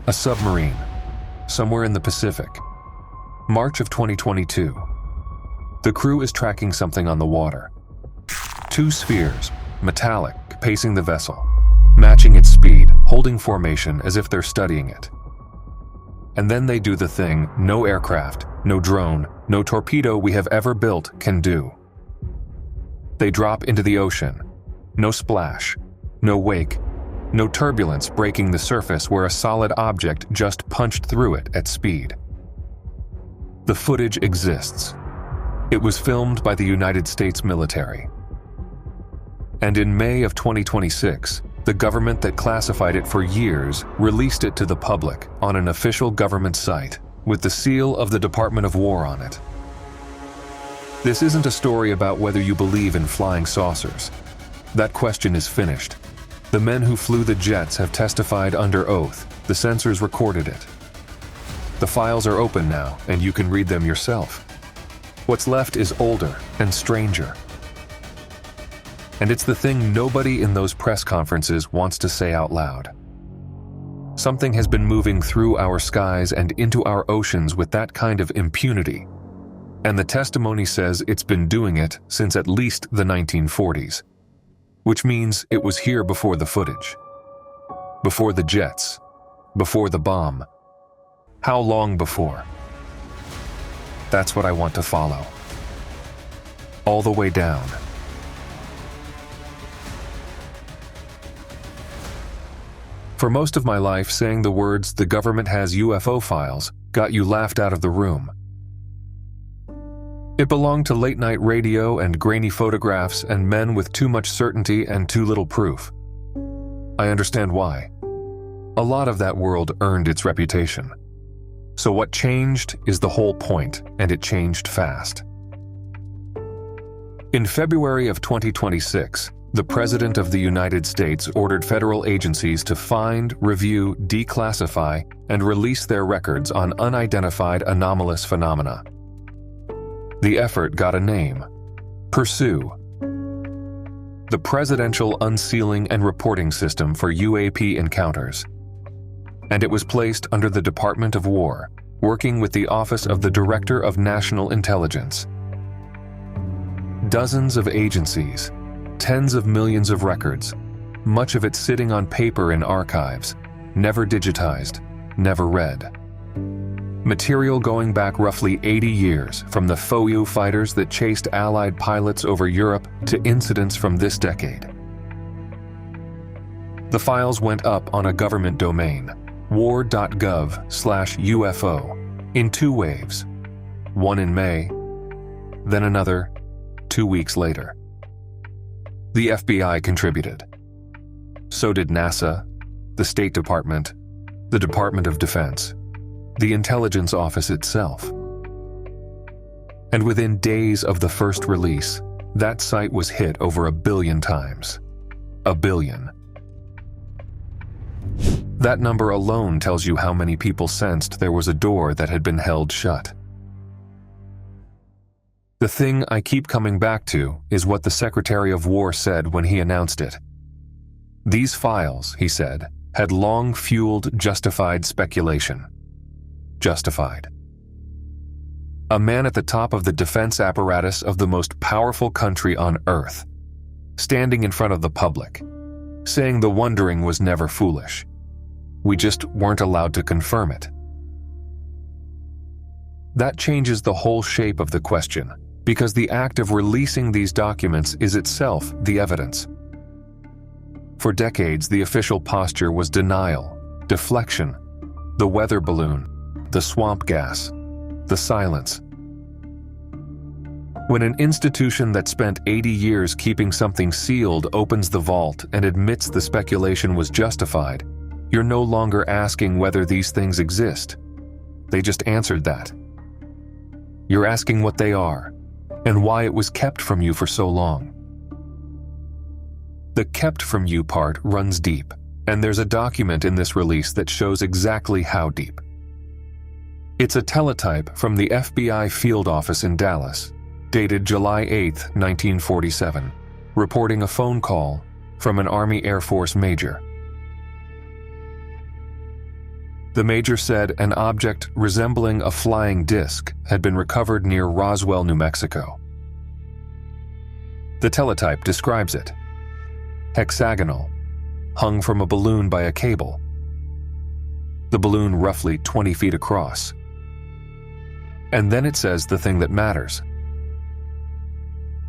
A submarine, somewhere in the Pacific. March of 2022. The crew is tracking something on the water. Two spheres, metallic, pacing the vessel, matching its speed, holding formation as if they're studying it. And then they do the thing no aircraft, no drone, no torpedo we have ever built can do. They drop into the ocean. No splash, no wake, no turbulence breaking the surface where a solid object just punched through it at speed. The footage exists. It was filmed by the United States military. And in May of 2026, the government that classified it for years released it to the public on an official government site with the seal of the Department of War on it. This isn't a story about whether you believe in flying saucers. That question is finished. The men who flew the jets have testified under oath. The censors recorded it. The files are open now, and you can read them yourself. What's left is older and stranger. And it's the thing nobody in those press conferences wants to say out loud. Something has been moving through our skies and into our oceans with that kind of impunity. And the testimony says it's been doing it since at least the 1940s. Which means it was here before the footage. Before the jets. Before the bomb. How long before? That's what I want to follow. All the way down. For most of my life, saying the words, "the government has UFO files," got you laughed out of the room. It belonged to late-night radio and grainy photographs and men with too much certainty and too little proof. I understand why. A lot of that world earned its reputation. So what changed is the whole point, and it changed fast. In February of 2026, the President of the United States ordered federal agencies to find, review, declassify, and release their records on unidentified anomalous phenomena. The effort got a name: PURSUE. The Presidential Unsealing and Reporting System for UAP Encounters. And it was placed under the Department of War, working with the Office of the Director of National Intelligence. Dozens of agencies, tens of millions of records, much of it sitting on paper in archives, never digitized, never read. Material going back roughly 80 years, from the Foyu fighters that chased Allied pilots over Europe to incidents from this decade. The files went up on a government domain, war.gov/UFO, in two waves, one in May, then another 2 weeks later. The FBI contributed. So did NASA, the State Department, the Department of Defense, the Intelligence Office itself. And within days of the first release, that site was hit over 1 billion times. 1 billion. That number alone tells you how many people sensed there was a door that had been held shut. The thing I keep coming back to is what the Secretary of War said when he announced it. These files, he said, had long fueled justified speculation. Justified. A man at the top of the defense apparatus of the most powerful country on Earth, standing in front of the public, saying the wondering was never foolish. We just weren't allowed to confirm it. That changes the whole shape of the question, because the act of releasing these documents is itself the evidence. For decades, the official posture was denial, deflection, the weather balloon, the swamp gas, the silence. When an institution that spent 80 years keeping something sealed opens the vault and admits the speculation was justified, you're no longer asking whether these things exist. They just answered that. You're asking what they are, and why it was kept from you for so long. The kept from you part runs deep, and there's a document in this release that shows exactly how deep. It's a teletype from the FBI field office in Dallas, dated July 8, 1947, reporting a phone call from an Army Air Force major. The major said an object resembling a flying disc had been recovered near Roswell, New Mexico. The teletype describes it: hexagonal, hung from a balloon by a cable. The balloon roughly 20 feet across. And then it says the thing that matters.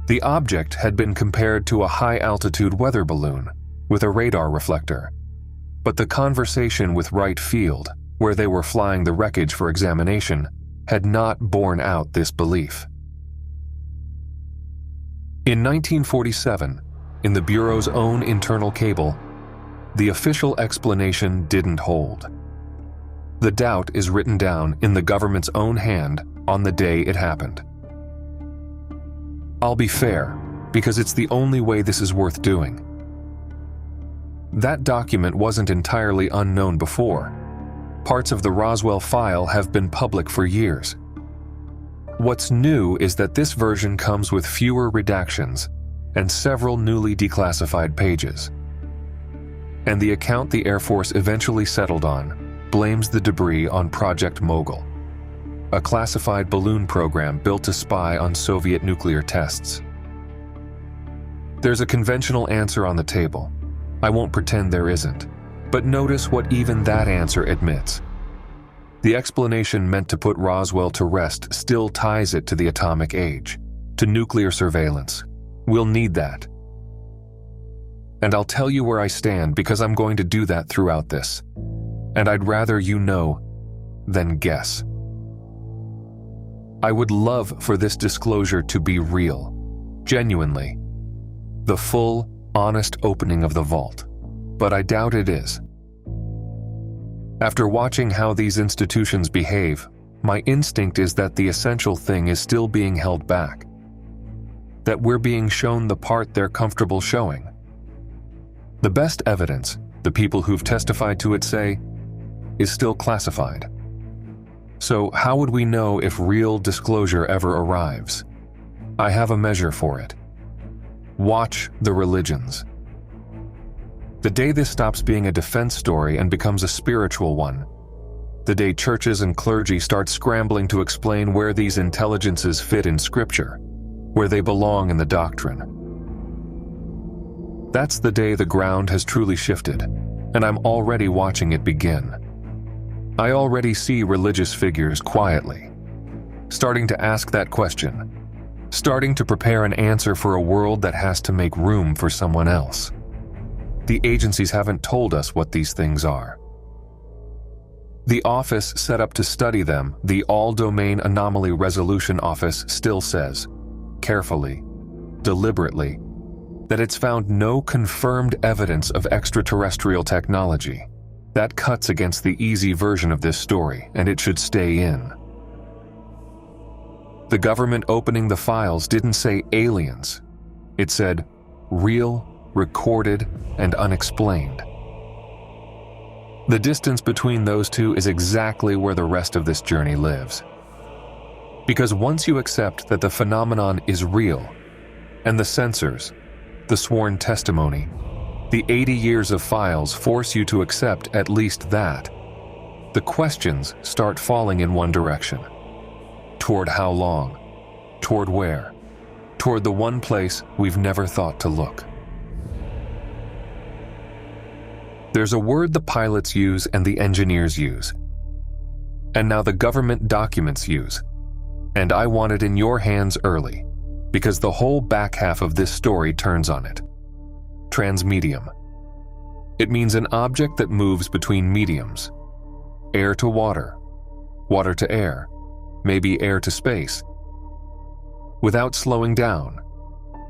The object had been compared to a high-altitude weather balloon with a radar reflector, but the conversation with Wright Field, where they were flying the wreckage for examination, had not borne out this belief. In 1947, in the Bureau's own internal cable, the official explanation didn't hold. The doubt is written down in the government's own hand on the day it happened. I'll be fair, because it's the only way this is worth doing. That document wasn't entirely unknown before. Parts of the Roswell file have been public for years. What's new is that this version comes with fewer redactions and several newly declassified pages. And the account the Air Force eventually settled on blames the debris on Project Mogul, a classified balloon program built to spy on Soviet nuclear tests. There's a conventional answer on the table. I won't pretend there isn't, but notice what even that answer admits. The explanation meant to put Roswell to rest still ties it to the atomic age, to nuclear surveillance. We'll need that. And I'll tell you where I stand because I'm going to do that throughout this. And I'd rather you know than guess. I would love for this disclosure to be real, genuinely. The full, honest opening of the vault. But I doubt it is. After watching how these institutions behave, my instinct is that the essential thing is still being held back. That we're being shown the part they're comfortable showing. The best evidence, the people who've testified to it say, is still classified. So how would we know if real disclosure ever arrives? I have a measure for it. Watch the religions. The day this stops being a defense story and becomes a spiritual one, the day churches and clergy start scrambling to explain where these intelligences fit in Scripture, where they belong in the doctrine. That's the day the ground has truly shifted, and I'm already watching it begin. I already see religious figures quietly, starting to ask that question, starting to prepare an answer for a world that has to make room for someone else. The agencies haven't told us what these things are. The office set up to study them, the All-Domain Anomaly Resolution Office, still says, carefully, deliberately, that it's found no confirmed evidence of extraterrestrial technology. That cuts against the easy version of this story, and it should stay in. The government opening the files didn't say aliens. It said real, recorded, and unexplained. The distance between those two is exactly where the rest of this journey lives. Because once you accept that the phenomenon is real, and the censors, the sworn testimony, the 80 years of files force you to accept at least that, the questions start falling in one direction. Toward how long? Toward where? Toward the one place we've never thought to look. There's a word the pilots use and the engineers use. And now the government documents use. And I want it in your hands early, because the whole back half of this story turns on it. Transmedium. It means an object that moves between mediums. Air to water, water to air, maybe air to space. Without slowing down,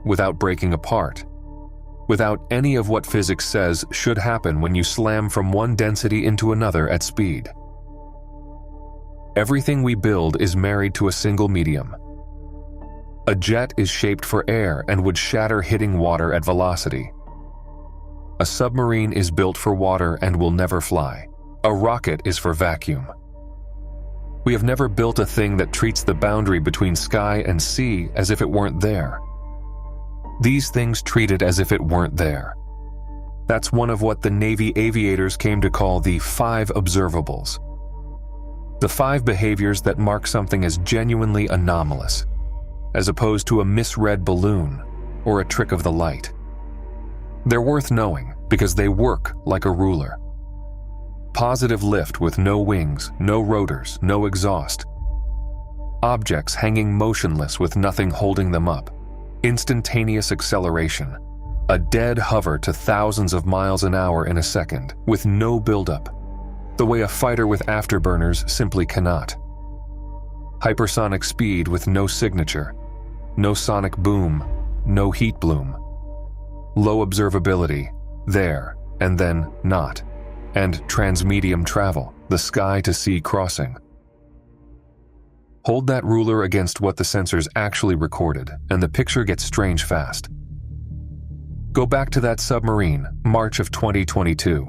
without breaking apart, without any of what physics says should happen when you slam from one density into another at speed. Everything we build is married to a single medium. A jet is shaped for air and would shatter hitting water at velocity. A submarine is built for water and will never fly. A rocket is for vacuum. We have never built a thing that treats the boundary between sky and sea as if it weren't there. These things treat it as if it weren't there. That's one of what the Navy aviators came to call the 5 observables, The 5 behaviors that mark something as genuinely anomalous, as opposed to a misread balloon or a trick of the light. They're worth knowing because they work like a ruler. Positive lift with no wings, no rotors, no exhaust. Objects hanging motionless with nothing holding them up. Instantaneous acceleration. A dead hover to thousands of miles an hour in a second with no buildup, the way a fighter with afterburners simply cannot. Hypersonic speed with no signature, no sonic boom, no heat bloom. Low observability, there and then not. And transmedium travel, the sky-to-sea crossing. Hold that ruler against what the sensors actually recorded, and the picture gets strange fast. Go back to that submarine, March of 2022.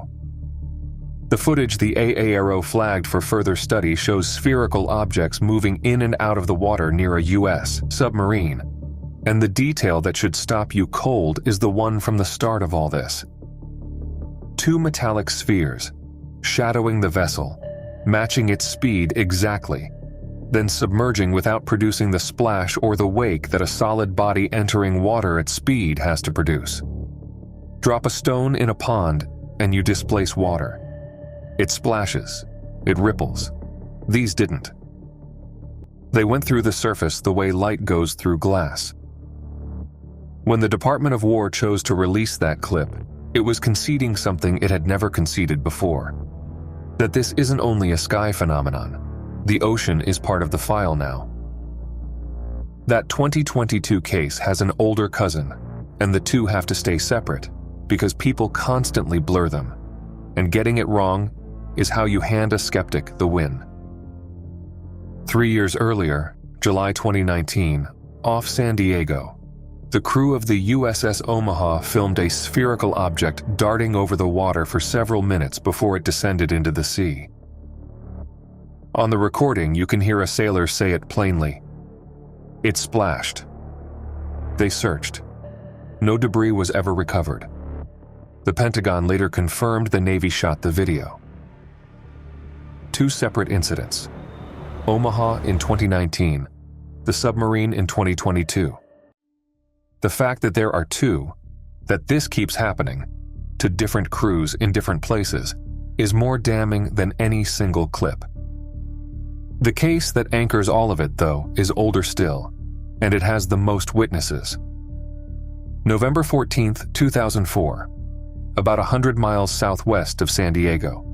The footage the AARO flagged for further study shows spherical objects moving in and out of the water near a US submarine. And the detail that should stop you cold is the one from the start of all this. 2 metallic spheres, shadowing the vessel, matching its speed exactly, then submerging without producing the splash or the wake that a solid body entering water at speed has to produce. Drop a stone in a pond and you displace water. It splashes, it ripples. These didn't. They went through the surface the way light goes through glass. When the Department of War chose to release that clip, it was conceding something it had never conceded before. That this isn't only a sky phenomenon. The ocean is part of the file now. That 2022 case has an older cousin, and the two have to stay separate because people constantly blur them, and getting it wrong is how you hand a skeptic the win. 3 years earlier, July 2019, off San Diego, the crew of the USS Omaha filmed a spherical object darting over the water for several minutes before it descended into the sea. On the recording, you can hear a sailor say it plainly. It splashed. They searched. No debris was ever recovered. The Pentagon later confirmed the Navy shot the video. 2 separate incidents. Omaha in 2019, the submarine in 2022. The fact that there are 2, that this keeps happening, to different crews in different places, is more damning than any single clip. The case that anchors all of it, though, is older still, and it has the most witnesses. November 14, 2004, about 100 miles southwest of San Diego.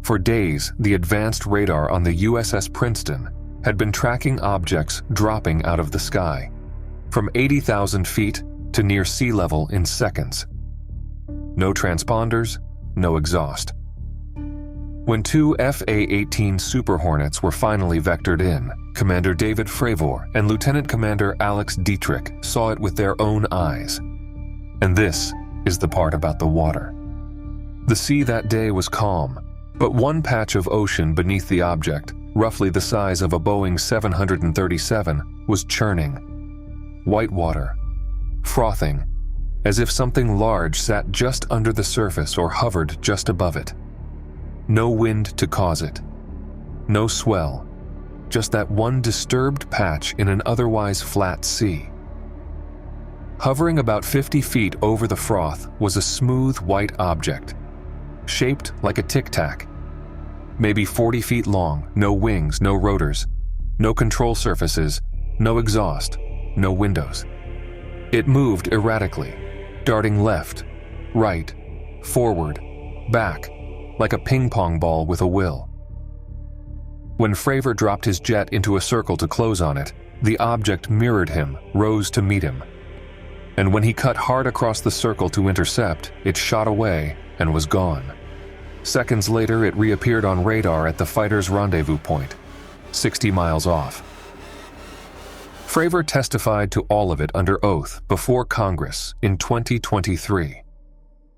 For days, the advanced radar on the USS Princeton had been tracking objects dropping out of the sky, from 80,000 feet to near sea level in seconds. No transponders, no exhaust. When 2 FA-18 Super Hornets were finally vectored in, Commander David Fravor and Lieutenant Commander Alex Dietrich saw it with their own eyes. And this is the part about the water. The sea that day was calm, but one patch of ocean beneath the object, roughly the size of a Boeing 737, was churning. White water, frothing, as if something large sat just under the surface or hovered just above it. No wind to cause it. No swell, just that one disturbed patch in an otherwise flat sea. Hovering about 50 feet over the froth was a smooth white object, shaped like a tic-tac, maybe 40 feet long, no wings, no rotors, no control surfaces, no exhaust, no windows. It moved erratically, darting left, right, forward, back, like a ping-pong ball with a will. When Fravor dropped his jet into a circle to close on it, the object mirrored him, rose to meet him. And when he cut hard across the circle to intercept, it shot away and was gone. Seconds later, it reappeared on radar at the fighter's rendezvous point, 60 miles off. Fravor testified to all of it under oath before Congress in 2023.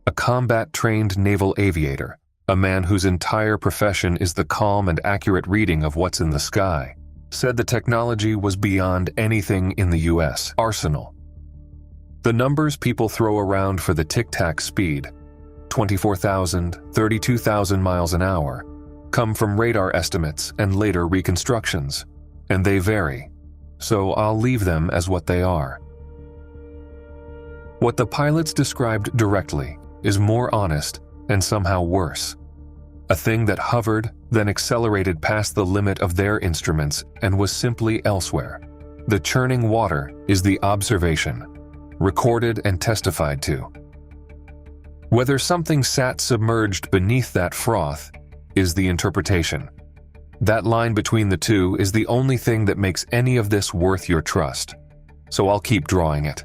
A combat-trained naval aviator, a man whose entire profession is the calm and accurate reading of what's in the sky, said the technology was beyond anything in the U.S. arsenal. The numbers people throw around for the tic-tac speed, 24,000, 32,000 miles an hour, come from radar estimates and later reconstructions, and they vary, so I'll leave them as what they are. What the pilots described directly is more honest and somehow worse. A thing that hovered, then accelerated past the limit of their instruments and was simply elsewhere. The churning water is the observation, recorded and testified to. Whether something sat submerged beneath that froth is the interpretation. That line between the two is the only thing that makes any of this worth your trust, so I'll keep drawing it.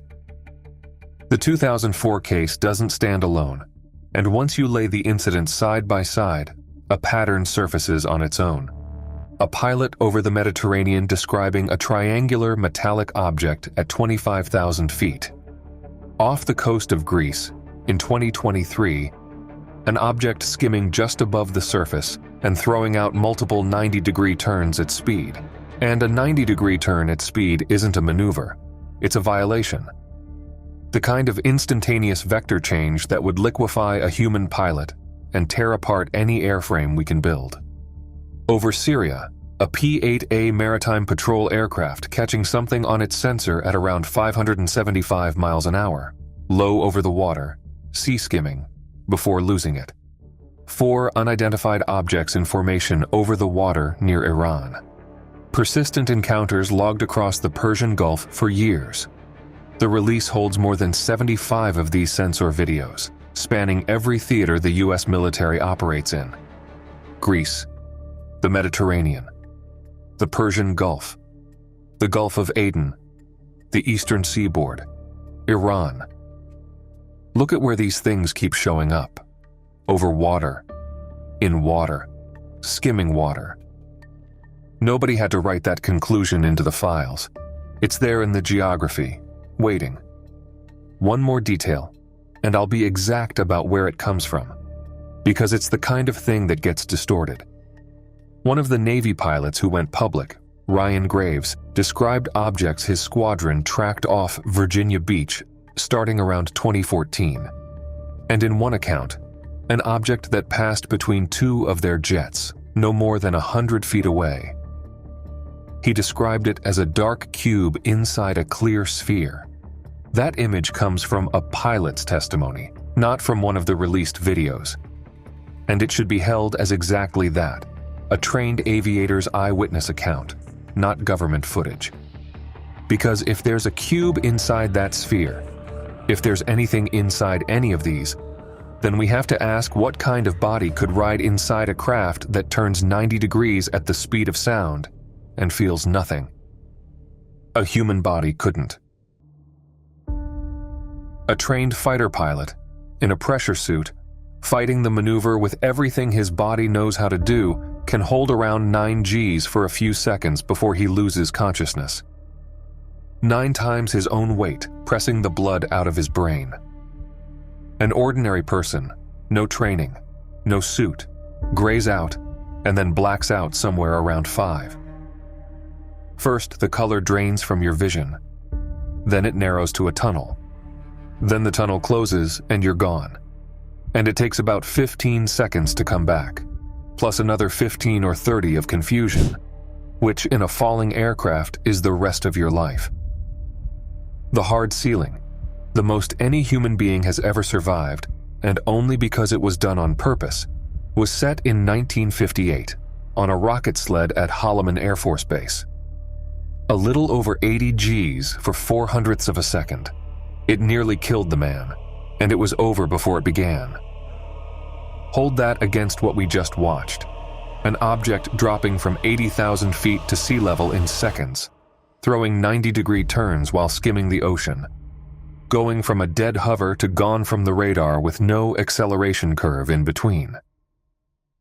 The 2004 case doesn't stand alone, and once you lay the incidents side by side, a pattern surfaces on its own. A pilot over the Mediterranean describing a triangular metallic object at 25,000 feet. Off the coast of Greece, in 2023, an object skimming just above the surface and throwing out multiple 90-degree turns at speed. And a 90-degree turn at speed isn't a maneuver, it's a violation. The kind of instantaneous vector change that would liquefy a human pilot and tear apart any airframe we can build. Over Syria, a P-8A maritime patrol aircraft catching something on its sensor at around 575 miles an hour, low over the water, sea skimming, before losing it. 4 unidentified objects in formation over the water near Iran. Persistent encounters logged across the Persian Gulf for years. The release holds more than 75 of these sensor videos, spanning every theater the US military operates in. Greece, the Mediterranean, the Persian Gulf, the Gulf of Aden, the Eastern Seaboard, Iran. Look at where these things keep showing up. Over water, in water, skimming water. Nobody had to write that conclusion into the files. It's there in the geography, waiting. One more detail, and I'll be exact about where it comes from, because it's the kind of thing that gets distorted. One of the Navy pilots who went public, Ryan Graves, described objects his squadron tracked off Virginia Beach starting around 2014. And in one account, an object that passed between 2 of their jets, no more than 100 feet away. He described it as a dark cube inside a clear sphere. That image comes from a pilot's testimony, not from one of the released videos. And it should be held as exactly that, a trained aviator's eyewitness account, not government footage. Because if there's a cube inside that sphere, if there's anything inside any of these, then we have to ask what kind of body could ride inside a craft that turns 90 degrees at the speed of sound and feels nothing. A human body couldn't. A trained fighter pilot, in a pressure suit, fighting the maneuver with everything his body knows how to do, can hold around 9 Gs for a few seconds before he loses consciousness. 9 times his own weight, pressing the blood out of his brain. An ordinary person, no training, no suit, grays out, and then blacks out somewhere around 5. First, the color drains from your vision. Then it narrows to a tunnel. Then the tunnel closes and you're gone. And it takes about 15 seconds to come back, plus another 15 or 30 of confusion, which in a falling aircraft is the rest of your life. The hard ceiling, the most any human being has ever survived, and only because it was done on purpose, was set in 1958 on a rocket sled at Holloman Air Force Base. A little over 80 Gs for 0.04 of a second. It nearly killed the man, and it was over before it began. Hold that against what we just watched. An object dropping from 80,000 feet to sea level in seconds, throwing 90-degree turns while skimming the ocean, going from a dead hover to gone from the radar with no acceleration curve in between.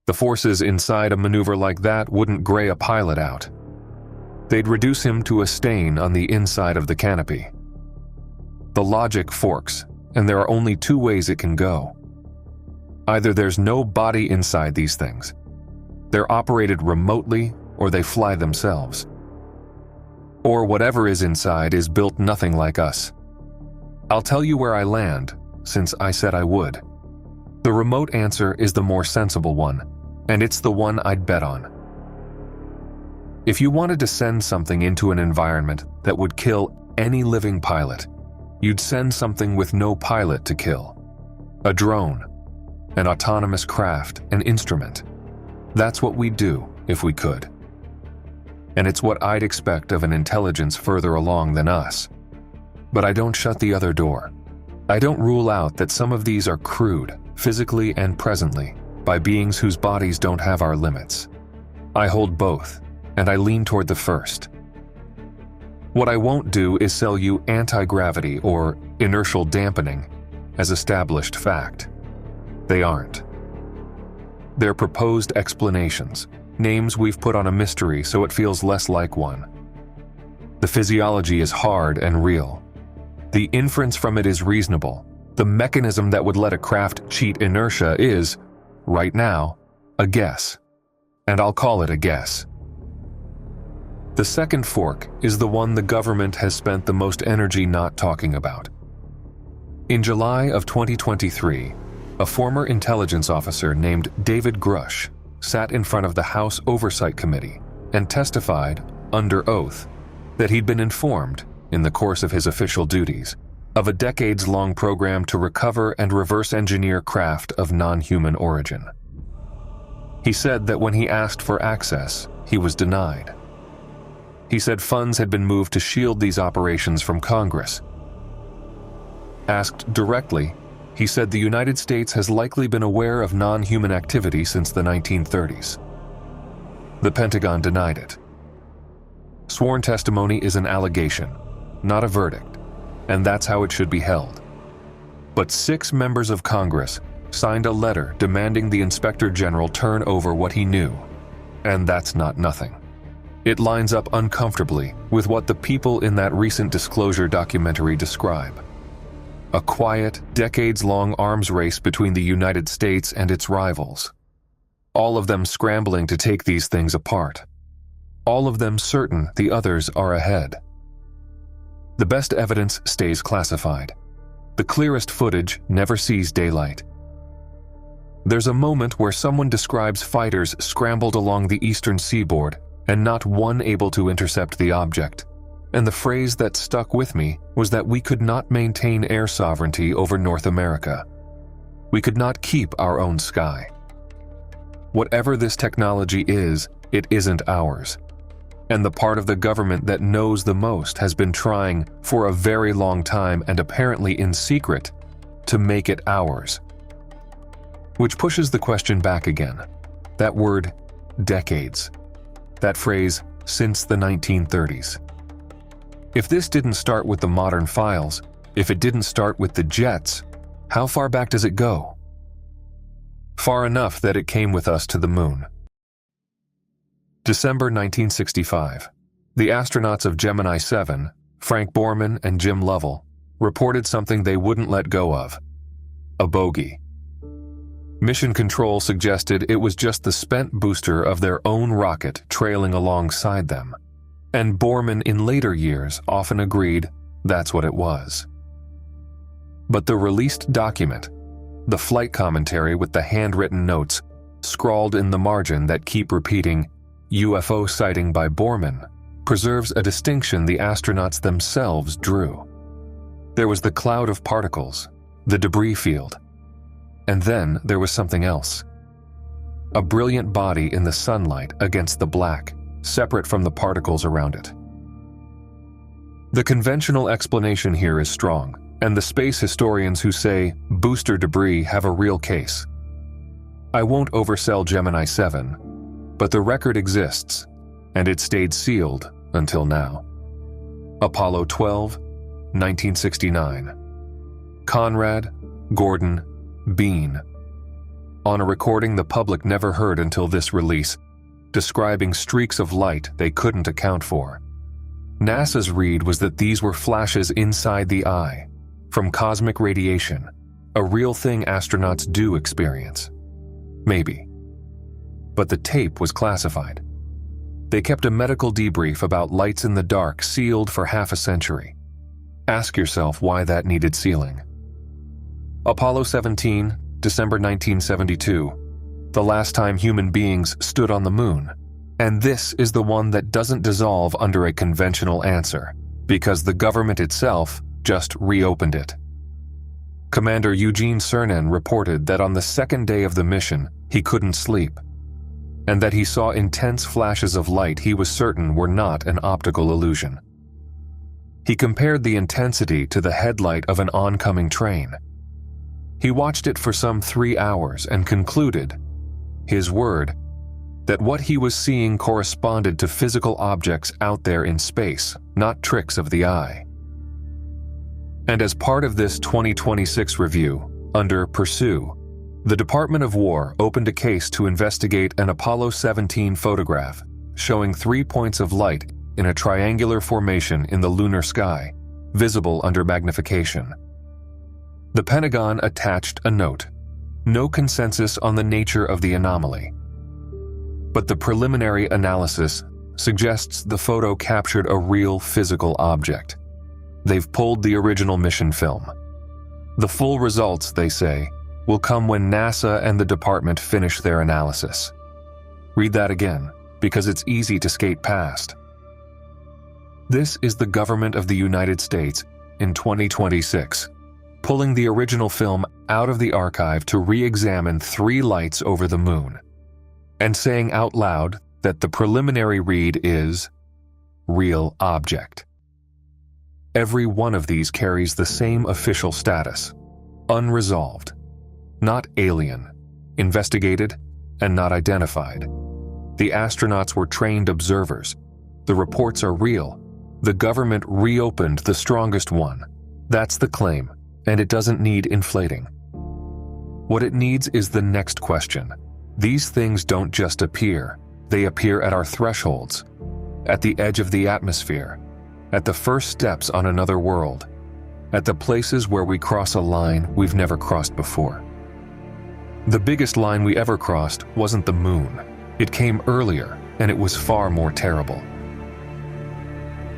The forces inside a maneuver like that wouldn't gray a pilot out. They'd reduce him to a stain on the inside of the canopy. The logic forks, and there are only 2 ways it can go. Either there's no body inside these things, they're operated remotely, or they fly themselves. Or whatever is inside is built nothing like us. I'll tell you where I land, since I said I would. The remote answer is the more sensible one, and it's the one I'd bet on. If you wanted to send something into an environment that would kill any living pilot, you'd send something with no pilot to kill. A drone, an autonomous craft, an instrument. That's what we'd do if we could. And it's what I'd expect of an intelligence further along than us. But I don't shut the other door. I don't rule out that some of these are crewed, physically and presently, by beings whose bodies don't have our limits. I hold both, and I lean toward the first. What I won't do is sell you anti-gravity or inertial dampening as established fact. They aren't. They're proposed explanations, names we've put on a mystery so it feels less like one. The physiology is hard and real. The inference from it is reasonable. The mechanism that would let a craft cheat inertia is, right now, a guess. And I'll call it a guess. The second fork is the one the government has spent the most energy not talking about. In July of 2023, a former intelligence officer named David Grush sat in front of the House Oversight Committee and testified, under oath, that he'd been informed, in the course of his official duties, of a decades-long program to recover and reverse engineer craft of non-human origin. He said that when he asked for access, he was denied. He said funds had been moved to shield these operations from Congress. Asked directly, he said the United States has likely been aware of non-human activity since the 1930s. The Pentagon denied it. Sworn testimony is an allegation, not a verdict, and that's how it should be held. But 6 members of Congress signed a letter demanding the Inspector General turn over what he knew, and that's not nothing. It lines up uncomfortably with what the people in that recent disclosure documentary describe. A quiet, decades-long arms race between the United States and its rivals. All of them scrambling to take these things apart. All of them certain the others are ahead. The best evidence stays classified. The clearest footage never sees daylight. There's a moment where someone describes fighters scrambled along the eastern seaboard and not one able to intercept the object. And the phrase that stuck with me was that we could not maintain air sovereignty over North America. We could not keep our own sky. Whatever this technology is, it isn't ours. And the part of the government that knows the most has been trying for a very long time and apparently in secret to make it ours. Which pushes the question back again. That word, decades. That phrase, since the 1930s. If this didn't start with the modern files, if it didn't start with the jets, how far back does it go? Far enough that it came with us to the moon. December 1965. The astronauts of Gemini 7, Frank Borman and Jim Lovell, reported something they wouldn't let go of. A bogey. Mission Control suggested it was just the spent booster of their own rocket trailing alongside them. And Borman in later years often agreed that's what it was. But the released document, the flight commentary with the handwritten notes, scrawled in the margin that keep repeating, UFO sighting by Borman, preserves a distinction the astronauts themselves drew. There was the cloud of particles, the debris field, and then there was something else. A brilliant body in the sunlight against the black, separate from the particles around it. The conventional explanation here is strong, and the space historians who say booster debris have a real case. I won't oversell Gemini 7, but the record exists, and it stayed sealed until now. Apollo 12, 1969. Conrad, Gordon, Bean. On a recording the public never heard until this release, describing streaks of light they couldn't account for. NASA's read was that these were flashes inside the eye, from cosmic radiation, a real thing astronauts do experience. Maybe. But the tape was classified. They kept a medical debrief about lights in the dark sealed for half a century. Ask yourself why that needed sealing. Apollo 17, December 1972. the last time human beings stood on the moon. And this is the one that doesn't dissolve under a conventional answer, because the government itself just reopened it. Commander Eugene Cernan reported that on the second day of the mission, he couldn't sleep, and that he saw intense flashes of light he was certain were not an optical illusion. He compared the intensity to the headlight of an oncoming train. He watched it for some 3 hours and concluded, his word, that what he was seeing corresponded to physical objects out there in space, not tricks of the eye. And as part of this 2026 review, under Pursue, the Department of War opened a case to investigate an Apollo 17 photograph showing 3 points of light in a triangular formation in the lunar sky, visible under magnification. The Pentagon attached a note, no consensus on the nature of the anomaly. But the preliminary analysis suggests the photo captured a real physical object. They've pulled the original mission film. The full results, they say, will come when NASA and the department finish their analysis. Read that again, because it's easy to skate past. This is the government of the United States in 2026, pulling the original film out of the archive to re-examine 3 lights over the moon, and saying out loud that the preliminary read is real object. Every one of these carries the same official status, unresolved, not alien, investigated, and not identified. The astronauts were trained observers. The reports are real. The government reopened the strongest one. That's the claim, and it doesn't need inflating. What it needs is the next question. These things don't just appear. They appear at our thresholds, at the edge of the atmosphere, at the first steps on another world, at the places where we cross a line we've never crossed before. The biggest line we ever crossed wasn't the moon. It came earlier, and it was far more terrible.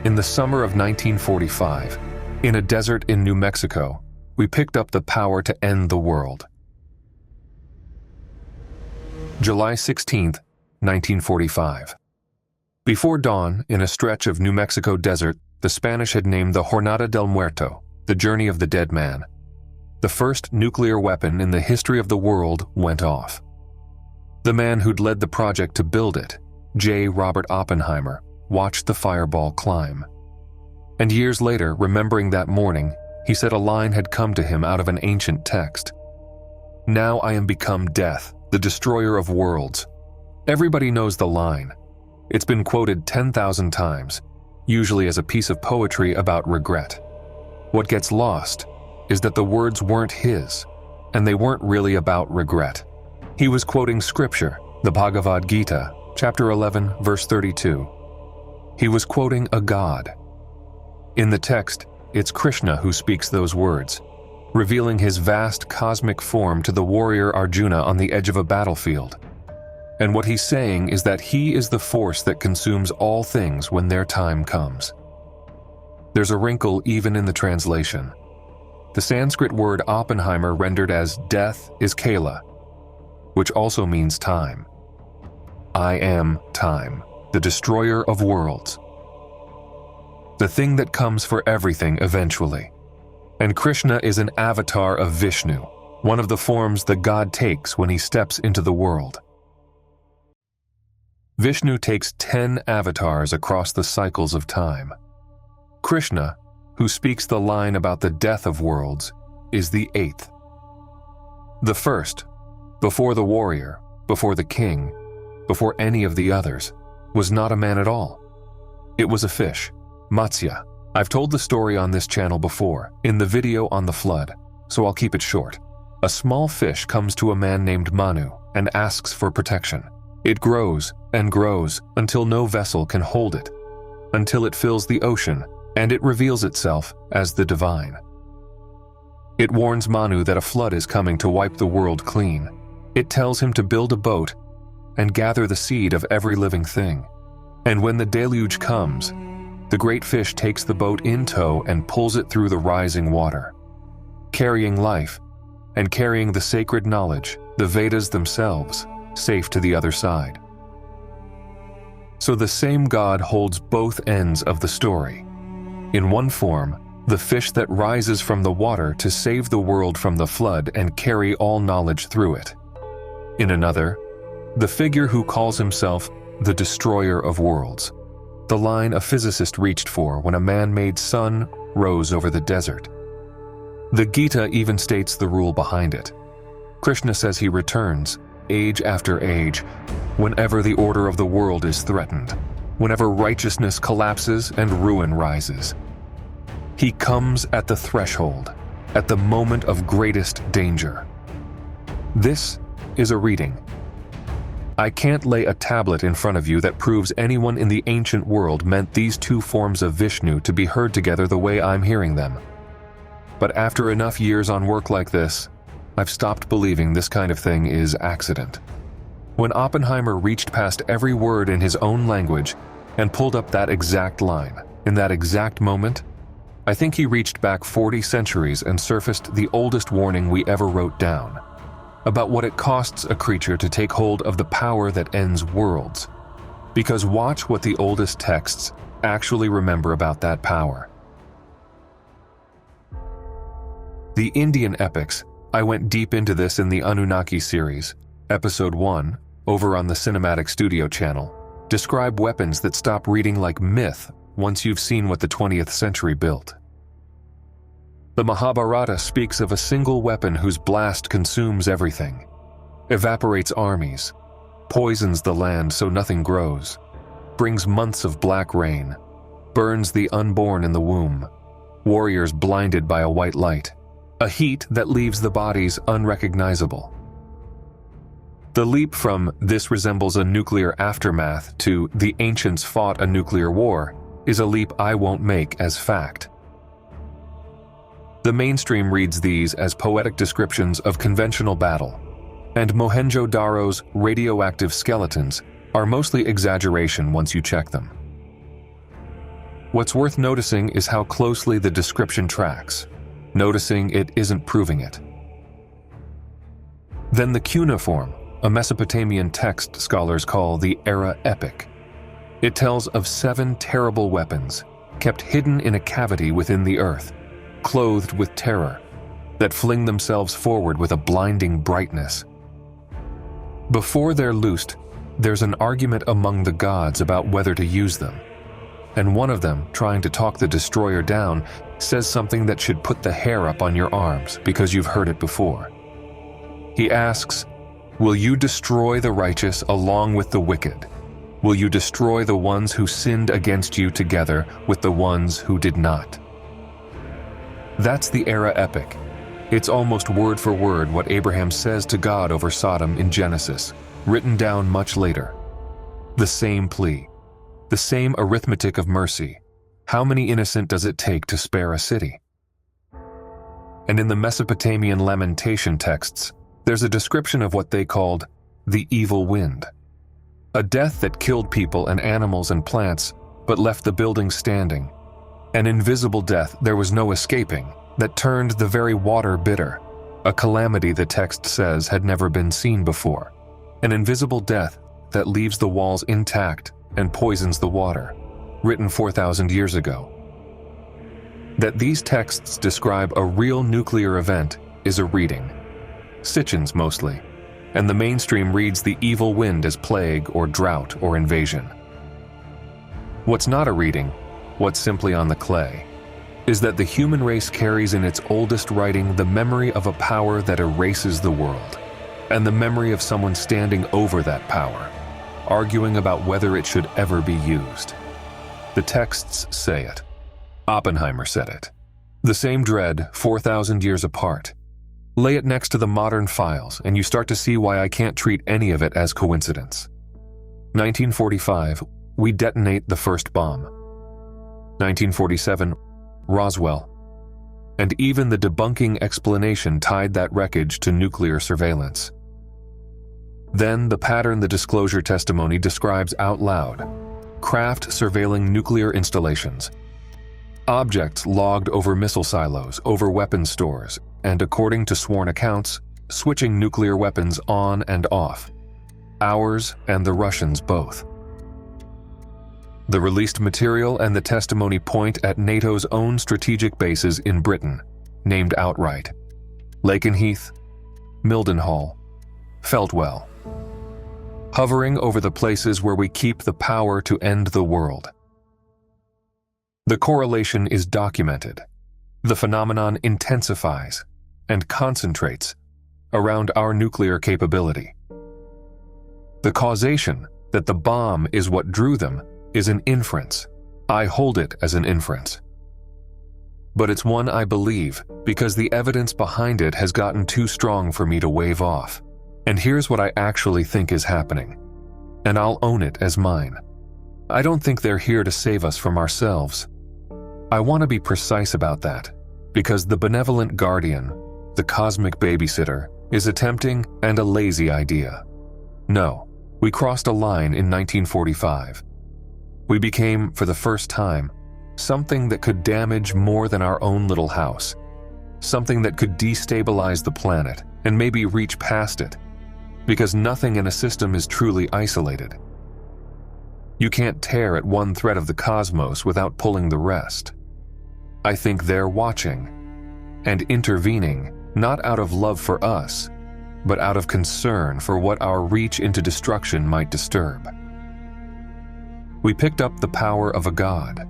In the summer of 1945, in a desert in New Mexico, we picked up the power to end the world. July 16, 1945. Before dawn, in a stretch of New Mexico desert, the Spanish had named the Jornada del Muerto, the Journey of the Dead Man. The first nuclear weapon in the history of the world went off. The man who'd led the project to build it, J. Robert Oppenheimer, watched the fireball climb. And years later, remembering that morning, he said a line had come to him out of an ancient text. "Now I am become death, the destroyer of worlds." Everybody knows the line. It's been quoted 10,000 times, usually as a piece of poetry about regret. What gets lost is that the words weren't his, and they weren't really about regret. He was quoting scripture, the Bhagavad Gita, chapter 11, verse 32. He was quoting a god. In the text, it's Krishna who speaks those words, revealing his vast cosmic form to the warrior Arjuna on the edge of a battlefield. And what he's saying is that he is the force that consumes all things when their time comes. There's a wrinkle even in the translation. The Sanskrit word Oppenheimer rendered as death is Kala, which also means time. I am time, the destroyer of worlds. The thing that comes for everything eventually. And Krishna is an avatar of Vishnu, one of the forms the god takes when he steps into the world. Vishnu takes 10 avatars across the cycles of time. Krishna, who speaks the line about the death of worlds, is the 8th. The first, before the warrior, before the king, before any of the others, was not a man at all. It was a fish, Matsya. I've told the story on this channel before, in the video on the flood, so I'll keep it short. A small fish comes to a man named Manu and asks for protection. It grows and grows until no vessel can hold it, until it fills the ocean and it reveals itself as the divine. It warns Manu that a flood is coming to wipe the world clean. It tells him to build a boat and gather the seed of every living thing. And when the deluge comes, the great fish takes the boat in tow and pulls it through the rising water, carrying life and carrying the sacred knowledge, the Vedas themselves, safe to the other side. So the same God holds both ends of the story. In one form, the fish that rises from the water to save the world from the flood and carry all knowledge through it. In another, the figure who calls himself the destroyer of worlds, the line a physicist reached for when a man-made sun rose over the desert. The Gita even states the rule behind it. Krishna says he returns, age after age, whenever the order of the world is threatened, whenever righteousness collapses and ruin rises. He comes at the threshold, at the moment of greatest danger. This is a reading. I can't lay a tablet in front of you that proves anyone in the ancient world meant these two forms of Vishnu to be heard together the way I'm hearing them. But after enough years on work like this, I've stopped believing this kind of thing is accident. When Oppenheimer reached past every word in his own language and pulled up that exact line, in that exact moment, I think he reached back 40 centuries and surfaced the oldest warning we ever wrote down, about what it costs a creature to take hold of the power that ends worlds. Because watch what the oldest texts actually remember about that power. The Indian epics, I went deep into this in the Anunnaki series, Episode 1, over on the Cinematic Studio channel, describe weapons that stop reading like myth once you've seen what the 20th century built. The Mahabharata speaks of a single weapon whose blast consumes everything, evaporates armies, poisons the land so nothing grows, brings months of black rain, burns the unborn in the womb, warriors blinded by a white light, a heat that leaves the bodies unrecognizable. The leap from "this resembles a nuclear aftermath" to "the ancients fought a nuclear war" is a leap I won't make as fact. The mainstream reads these as poetic descriptions of conventional battle, and Mohenjo-Daro's radioactive skeletons are mostly exaggeration once you check them. What's worth noticing is how closely the description tracks, noticing it isn't proving it. Then the cuneiform, a Mesopotamian text scholars call the Era Epic. It tells of 7 terrible weapons, kept hidden in a cavity within the earth, clothed with terror, that fling themselves forward with a blinding brightness. Before they're loosed, there's an argument among the gods about whether to use them, and one of them, trying to talk the destroyer down, says something that should put the hair up on your arms because you've heard it before. He asks, "Will you destroy the righteous along with the wicked? Will you destroy the ones who sinned against you together with the ones who did not?" That's the Era Epic. It's almost word for word what Abraham says to God over Sodom in Genesis, written down much later. The same plea, the same arithmetic of mercy. How many innocent does it take to spare a city? And in the Mesopotamian lamentation texts, there's a description of what they called the evil wind. A death that killed people and animals and plants, but left the building standing. An invisible death there was no escaping, that turned the very water bitter. A calamity the text says had never been seen before. An invisible death that leaves the walls intact and poisons the water, written 4,000 years ago. That these texts describe a real nuclear event is a reading. Sitchins mostly, and the mainstream reads the evil wind as plague or drought or invasion. What's not a reading, what's simply on the clay, is that the human race carries in its oldest writing the memory of a power that erases the world, and the memory of someone standing over that power, arguing about whether it should ever be used. The texts say it. Oppenheimer said it. The same dread, 4,000 years apart. Lay it next to the modern files, and you start to see why I can't treat any of it as coincidence. 1945, we detonate the first bomb. 1947, Roswell. And even the debunking explanation tied that wreckage to nuclear surveillance. Then the pattern the disclosure testimony describes out loud. Craft surveilling nuclear installations. Objects logged over missile silos, over weapon stores, and according to sworn accounts, switching nuclear weapons on and off. ours and the Russians both. The released material and the testimony point at NATO's own strategic bases in Britain, named outright: Lakenheath, Mildenhall, Feltwell, hovering over the places where we keep the power to end the world. The correlation is documented. The phenomenon intensifies and concentrates around our nuclear capability. The causation that the bomb is what drew them is an inference. I hold it as an inference. But it's one I believe because the evidence behind it has gotten too strong for me to wave off. And here's what I actually think is happening, and I'll own it as mine. I don't think they're here to save us from ourselves. I want to be precise about that, because the benevolent guardian, the cosmic babysitter, is a tempting and a lazy idea. No, we crossed a line in 1945. We became, for the first time, something that could damage more than our own little house, something that could destabilize the planet and maybe reach past it, because nothing in a system is truly isolated. You can't tear at one thread of the cosmos without pulling the rest. I think they're watching and intervening, not out of love for us, but out of concern for what our reach into destruction might disturb. We picked up the power of a god.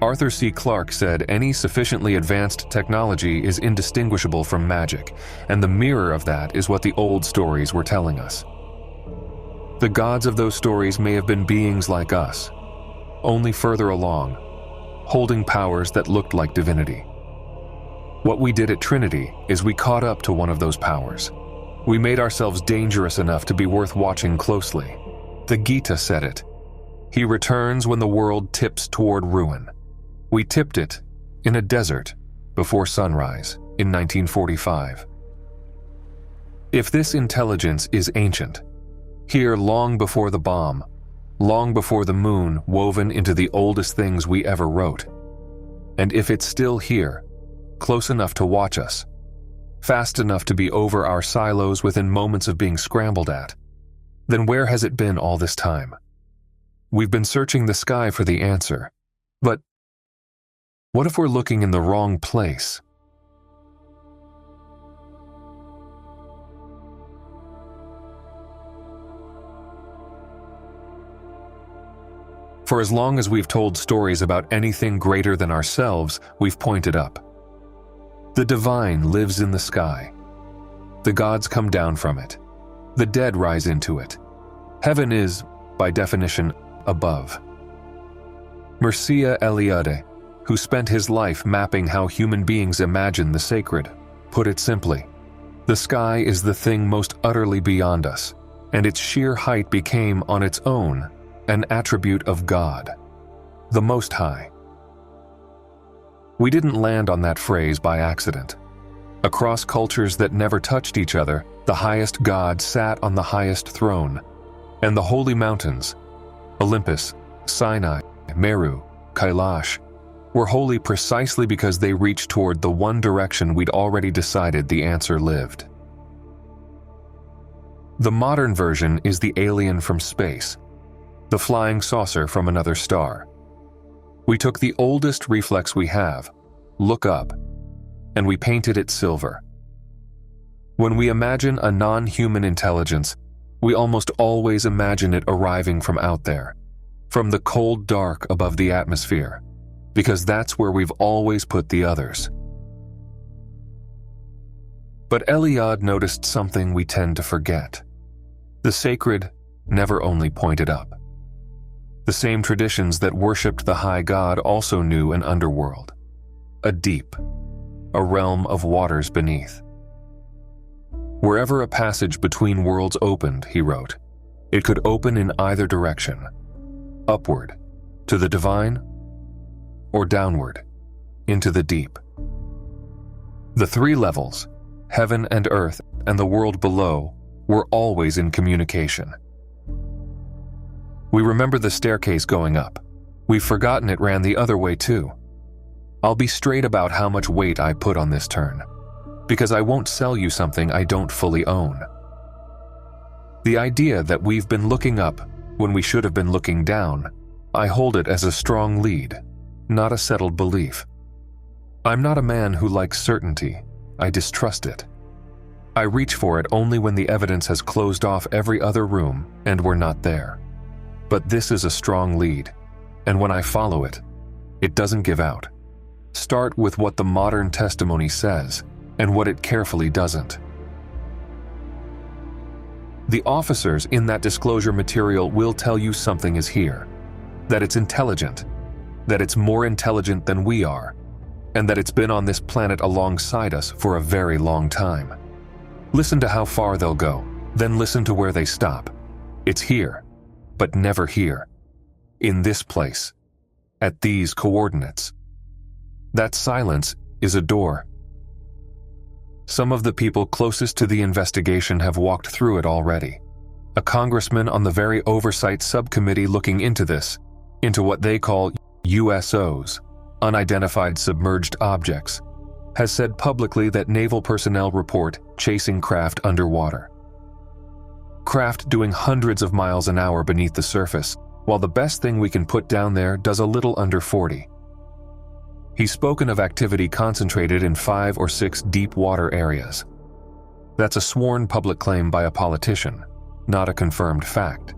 Arthur C. Clarke said any sufficiently advanced technology is indistinguishable from magic, and the mirror of that is what the old stories were telling us. The gods of those stories may have been beings like us, only further along, holding powers that looked like divinity. What we did at Trinity is we caught up to one of those powers. We made ourselves dangerous enough to be worth watching closely. The Gita said it. He returns when the world tips toward ruin. We tipped it in a desert before sunrise in 1945. If this intelligence is ancient, here long before the bomb, long before the moon woven into the oldest things we ever wrote, and if it's still here, close enough to watch us, fast enough to be over our silos within moments of being scrambled at, then where has it been all this time? We've been searching the sky for the answer, but what if we're looking in the wrong place? For as long as we've told stories about anything greater than ourselves, we've pointed up. The divine lives in the sky. The gods come down from it. The dead rise into it. Heaven is, by definition, above. Mircea Eliade, who spent his life mapping how human beings imagine the sacred, put it simply: the sky is the thing most utterly beyond us, and its sheer height became, on its own, an attribute of God, the Most High. We didn't land on that phrase by accident. Across cultures that never touched each other, the highest God sat on the highest throne, and the holy mountains, Olympus, Sinai, Meru, Kailash, were holy precisely because they reached toward the one direction we'd already decided the answer lived. The modern version is the alien from space, the flying saucer from another star. We took the oldest reflex we have, look up, and we painted it silver. When we imagine a non-human intelligence, we almost always imagine it arriving from out there, from the cold dark above the atmosphere, because that's where we've always put the others. But Eliade noticed something we tend to forget. The sacred never only pointed up. The same traditions that worshipped the high God also knew an underworld, a deep, a realm of waters beneath. Wherever a passage between worlds opened, he wrote, it could open in either direction, upward, to the divine, or downward, into the deep. The three levels, heaven and earth and the world below, were always in communication. We remember the staircase going up. We've forgotten it ran the other way too. I'll be straight about how much weight I put on this turn, because I won't sell you something I don't fully own. The idea that we've been looking up when we should have been looking down, I hold it as a strong lead, not a settled belief. I'm not a man who likes certainty. I distrust it. I reach for it only when the evidence has closed off every other room and we're not there. But this is a strong lead, and when I follow it, it doesn't give out. Start with what the modern testimony says and what it carefully doesn't. The officers in that disclosure material will tell you something is here, that it's intelligent, that it's more intelligent than we are, and that it's been on this planet alongside us for a very long time. Listen to how far they'll go, then listen to where they stop. It's here, but never here. In this place, at these coordinates. That silence is a door. Some of the people closest to the investigation have walked through it already. A congressman on the very oversight subcommittee looking into this, into what they call USOs, unidentified submerged objects, has said publicly that naval personnel report chasing craft underwater. Craft doing hundreds of miles an hour beneath the surface, while the best thing we can put down there does a little under 40. He's spoken of activity concentrated in 5 or 6 deep water areas. That's a sworn public claim by a politician, not a confirmed fact.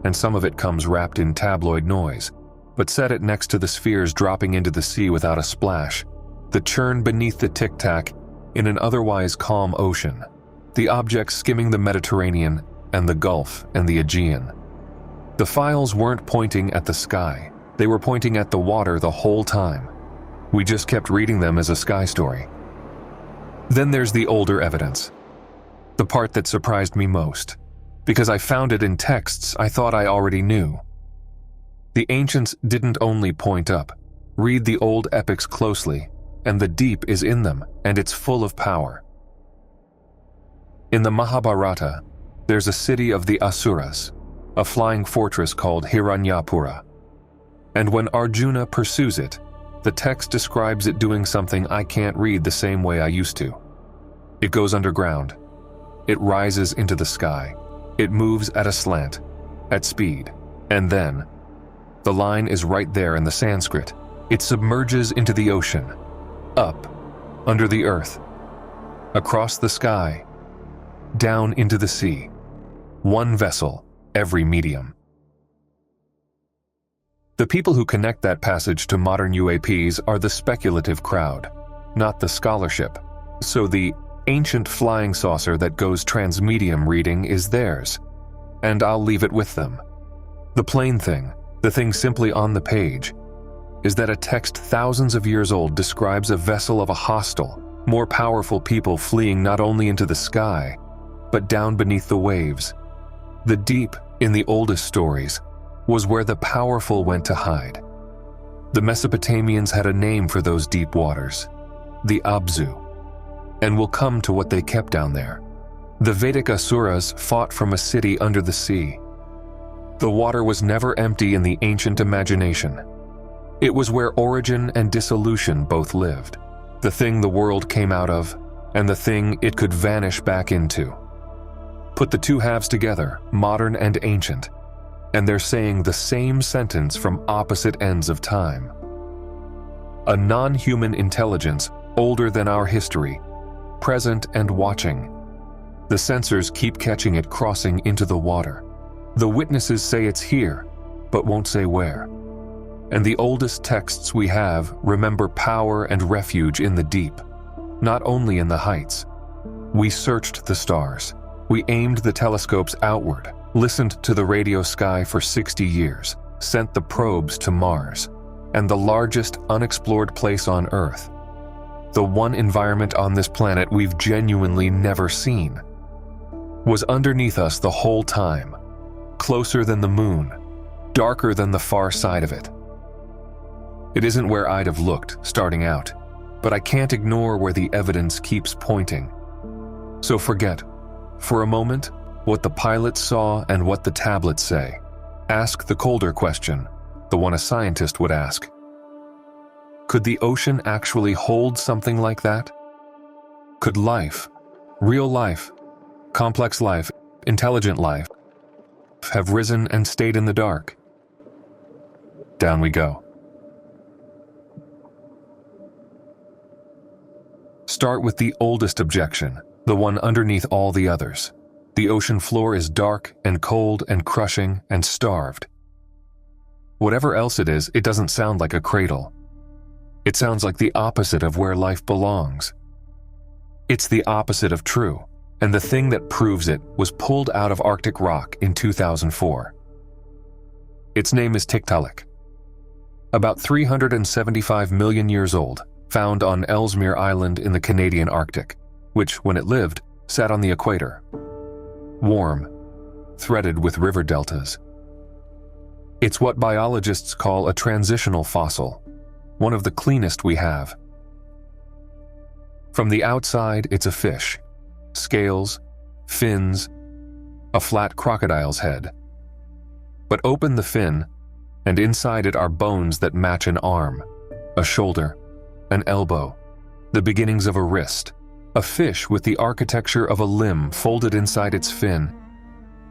And some of it comes wrapped in tabloid noise, but set it next to the spheres dropping into the sea without a splash, the churn beneath the tic-tac in an otherwise calm ocean, the objects skimming the Mediterranean and the Gulf and the Aegean. The files weren't pointing at the sky, they were pointing at the water the whole time. We just kept reading them as a sky story. Then there's the older evidence. The part that surprised me most, because I found it in texts I thought I already knew. The ancients didn't only point up. Read the old epics closely, and the deep is in them, and it's full of power. In the Mahabharata, there's a city of the Asuras, a flying fortress called Hiranyapura. And when Arjuna pursues it, the text describes it doing something I can't read the same way I used to. It goes underground. It rises into the sky. It moves at a slant, at speed. And then, the line is right there in the Sanskrit. It submerges into the ocean, up, under the earth, across the sky, down into the sea. One vessel, every medium. The people who connect that passage to modern UAPs are the speculative crowd, not the scholarship. So the ancient flying saucer that goes transmedium reading is theirs, and I'll leave it with them. The plain thing, the thing simply on the page, is that a text thousands of years old describes a vessel of a hostile, more powerful people fleeing not only into the sky, but down beneath the waves. The deep, in the oldest stories, was where the powerful went to hide. The Mesopotamians had a name for those deep waters, the Abzu, and we'll come to what they kept down there. The Vedic Asuras fought from a city under the sea. The water was never empty in the ancient imagination. It was where origin and dissolution both lived, the thing the world came out of, and the thing it could vanish back into. Put the two halves together, modern and ancient, and they're saying the same sentence from opposite ends of time. A non-human intelligence older than our history, present and watching. The sensors keep catching it crossing into the water. The witnesses say it's here, but won't say where. And the oldest texts we have remember power and refuge in the deep, not only in the heights. We searched the stars. We aimed the telescopes outward, listened to the radio sky for 60 years, sent the probes to Mars, and the largest unexplored place on Earth, the one environment on this planet we've genuinely never seen, was underneath us the whole time, closer than the moon, darker than the far side of it. It isn't where I'd have looked starting out, but I can't ignore where the evidence keeps pointing. So forget, for a moment, what the pilots saw and what the tablets say. Ask the colder question, the one a scientist would ask. Could the ocean actually hold something like that? Could life, real life, complex life, intelligent life have risen and stayed in the dark? Down we go. Start with the oldest objection, the one underneath all the others. The ocean floor is dark and cold and crushing and starved. Whatever else it is, it doesn't sound like a cradle. It sounds like the opposite of where life belongs. It's the opposite of true, and the thing that proves it was pulled out of Arctic rock in 2004. Its name is Tiktaalik. About 375 million years old, found on Ellesmere Island in the Canadian Arctic, which, when it lived, sat on the equator. Warm, threaded with river deltas. It's what biologists call a transitional fossil, one of the cleanest we have. From the outside, it's a fish. Scales, fins, a flat crocodile's head. But open the fin, and inside it are bones that match an arm, a shoulder, an elbow, the beginnings of a wrist, a fish with the architecture of a limb folded inside its fin,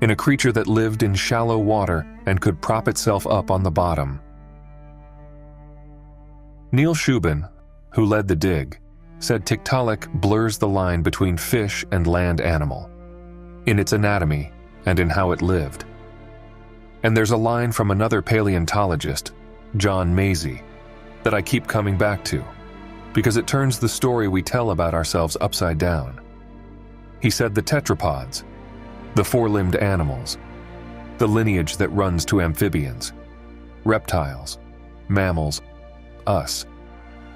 in a creature that lived in shallow water and could prop itself up on the bottom. Neil Shubin, who led the dig, said Tiktaalik blurs the line between fish and land animal, in its anatomy and in how it lived. And there's a line from another paleontologist, John Maisie, that I keep coming back to, because it turns the story we tell about ourselves upside down. He said the tetrapods, the four-limbed animals, the lineage that runs to amphibians, reptiles, mammals, us,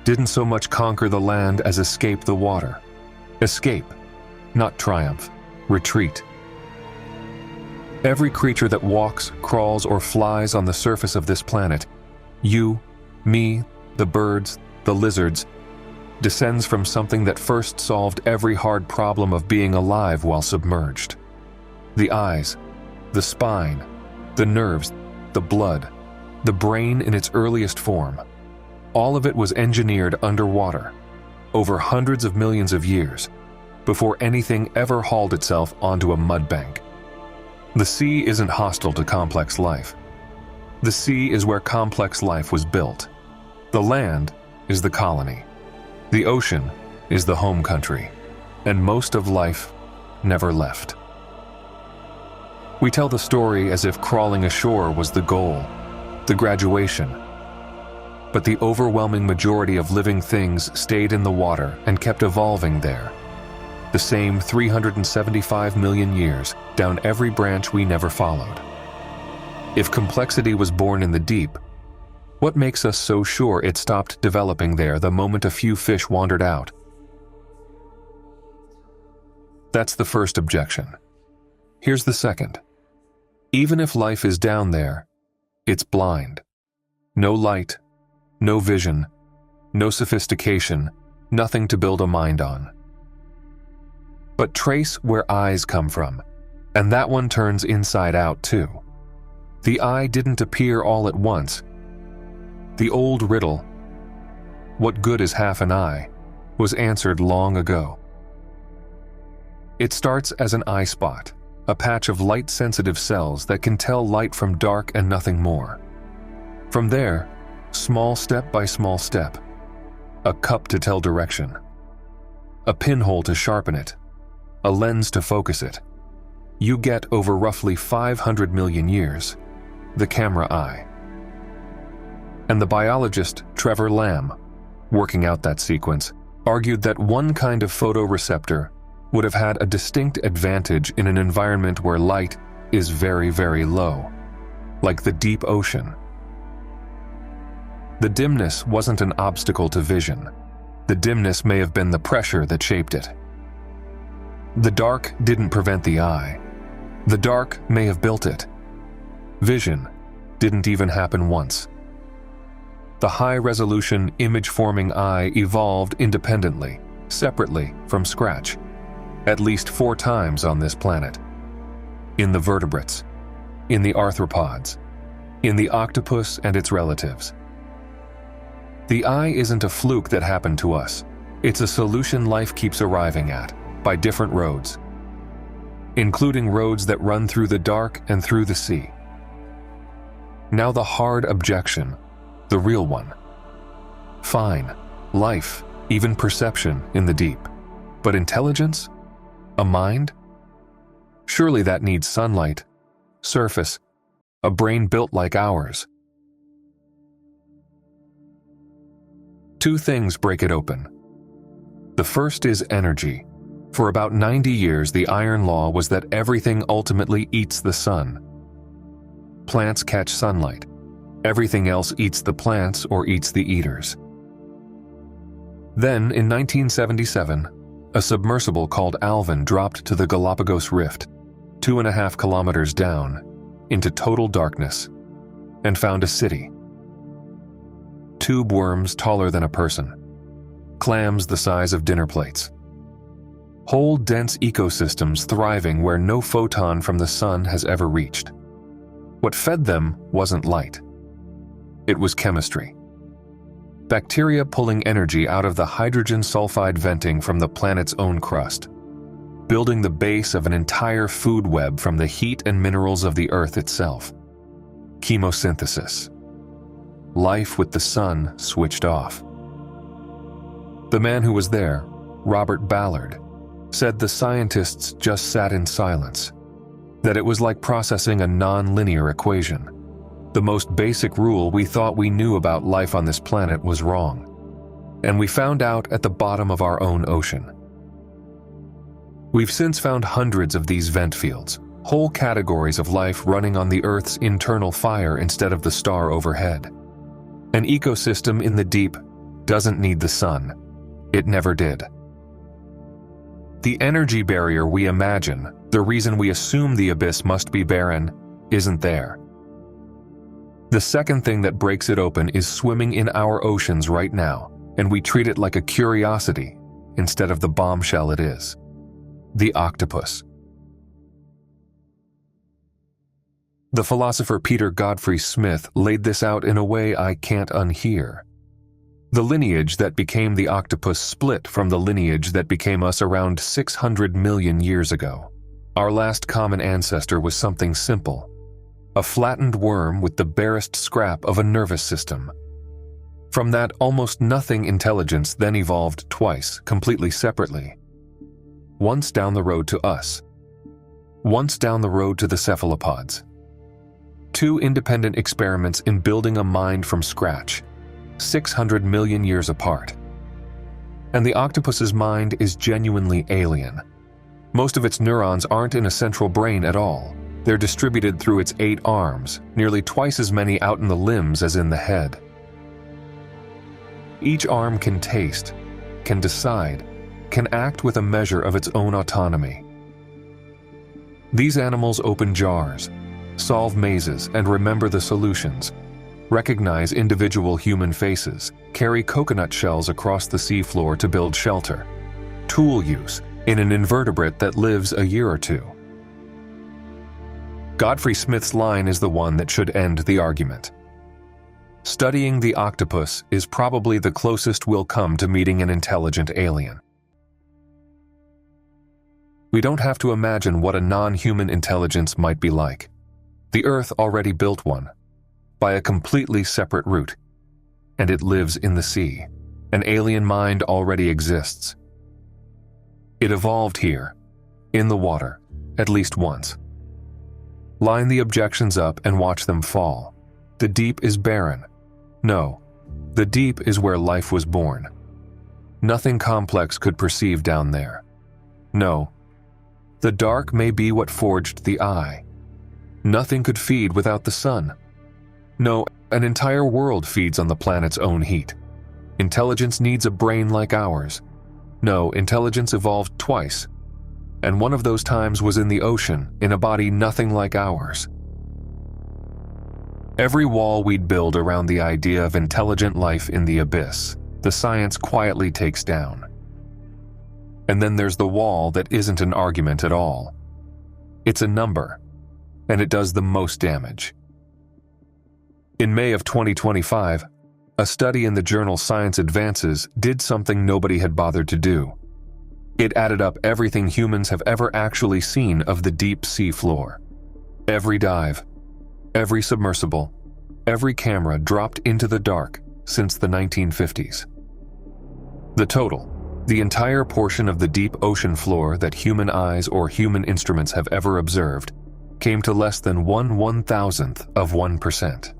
didn't so much conquer the land as escape the water. Escape, not triumph, retreat. Every creature that walks, crawls, or flies on the surface of this planet, you, me, the birds, the lizards, descends from something that first solved every hard problem of being alive while submerged. The eyes, the spine, the nerves, the blood, the brain in its earliest form, all of it was engineered underwater, over hundreds of millions of years, before anything ever hauled itself onto a mud bank. The sea isn't hostile to complex life. The sea is where complex life was built. The land is the colony. The ocean is the home country, and most of life never left. We tell the story as if crawling ashore was the goal, the graduation. But the overwhelming majority of living things stayed in the water and kept evolving there. The same 375 million years down every branch we never followed. If complexity was born in the deep, what makes us so sure it stopped developing there the moment a few fish wandered out? That's the first objection. Here's the second. Even if life is down there, it's blind. No light, no vision, no sophistication, nothing to build a mind on. But trace where eyes come from, and that one turns inside out too. The eye didn't appear all at once. The old riddle, what good is half an eye, was answered long ago. It starts as an eye spot, a patch of light-sensitive cells that can tell light from dark and nothing more. From there, small step by small step, a cup to tell direction, a pinhole to sharpen it, a lens to focus it. You get, over roughly 500 million years, the camera eye. And the biologist Trevor Lamb, working out that sequence, argued that one kind of photoreceptor would have had a distinct advantage in an environment where light is very, very low, like the deep ocean. The dimness wasn't an obstacle to vision. The dimness may have been the pressure that shaped it. The dark didn't prevent the eye. The dark may have built it. Vision didn't even happen once. The high-resolution, image-forming eye evolved independently, separately, from scratch, at least 4 times on this planet. In the vertebrates, in the arthropods, in the octopus and its relatives. The eye isn't a fluke that happened to us. It's a solution life keeps arriving at, by different roads. including roads that run through the dark and through the sea. Now the hard objection, the real one. Fine, life, even perception in the deep. But intelligence? A mind? Surely that needs sunlight, surface, a brain built like ours. Two things break it open. The first is energy. For about 90 years, the iron law was that everything ultimately eats the sun. Plants catch sunlight. Everything else eats the plants or eats the eaters. Then, in 1977, a submersible called Alvin dropped to the Galapagos Rift, 2.5 kilometers down, into total darkness, and found a city. Tube worms taller than a person, clams the size of dinner plates. Whole dense ecosystems thriving where no photon from the sun has ever reached. What fed them wasn't light. It was chemistry. Bacteria pulling energy out of the hydrogen sulfide venting from the planet's own crust, building the base of an entire food web from the heat and minerals of the Earth itself. Chemosynthesis. Life with the sun switched off. The man who was there, Robert Ballard, said the scientists just sat in silence, that it was like processing a non-linear equation. The most basic rule we thought we knew about life on this planet was wrong, and we found out at the bottom of our own ocean. We've since found hundreds of these vent fields, whole categories of life running on the Earth's internal fire instead of the star overhead. An ecosystem in the deep doesn't need the sun. It never did. The energy barrier we imagine, the reason we assume the abyss must be barren, isn't there. The second thing that breaks it open is swimming in our oceans right now, and we treat it like a curiosity instead of the bombshell it is. The octopus. The philosopher Peter Godfrey Smith laid this out in a way I can't unhear. The lineage that became the octopus split from the lineage that became us around 600 million years ago. Our last common ancestor was something simple. A flattened worm with the barest scrap of a nervous system. From that, almost nothing intelligence then evolved twice, completely separately. Once down the road to us. Once down the road to the cephalopods. Two independent experiments in building a mind from scratch, 600 million years apart. And the octopus's mind is genuinely alien. Most of its neurons aren't in a central brain at all. They're distributed through its 8 arms, nearly twice as many out in the limbs as in the head. Each arm can taste, can decide, can act with a measure of its own autonomy. These animals open jars, solve mazes and remember the solutions, recognize individual human faces, carry coconut shells across the seafloor to build shelter, tool use in an invertebrate that lives a year or two. Godfrey Smith's line is the one that should end the argument. Studying the octopus is probably the closest we'll come to meeting an intelligent alien. We don't have to imagine what a non-human intelligence might be like. The Earth already built one, by a completely separate route, and it lives in the sea. An alien mind already exists. It evolved here, in the water, at least once. Line the objections up and watch them fall. The deep is barren. No, the deep is where life was born. Nothing complex could perceive down there. No, the dark may be what forged the eye. Nothing could feed without the sun. No, an entire world feeds on the planet's own heat. Intelligence needs a brain like ours. No, intelligence evolved twice, and one of those times was in the ocean, in a body nothing like ours. Every wall we'd build around the idea of intelligent life in the abyss, the science quietly takes down. And then there's the wall that isn't an argument at all. It's a number, and it does the most damage. In May of 2025, a study in the journal Science Advances did something nobody had bothered to do. It added up everything humans have ever actually seen of the deep sea floor. Every dive, every submersible, every camera dropped into the dark since the 1950s. The total, the entire portion of the deep ocean floor that human eyes or human instruments have ever observed, came to less than 1/1000th of 1%.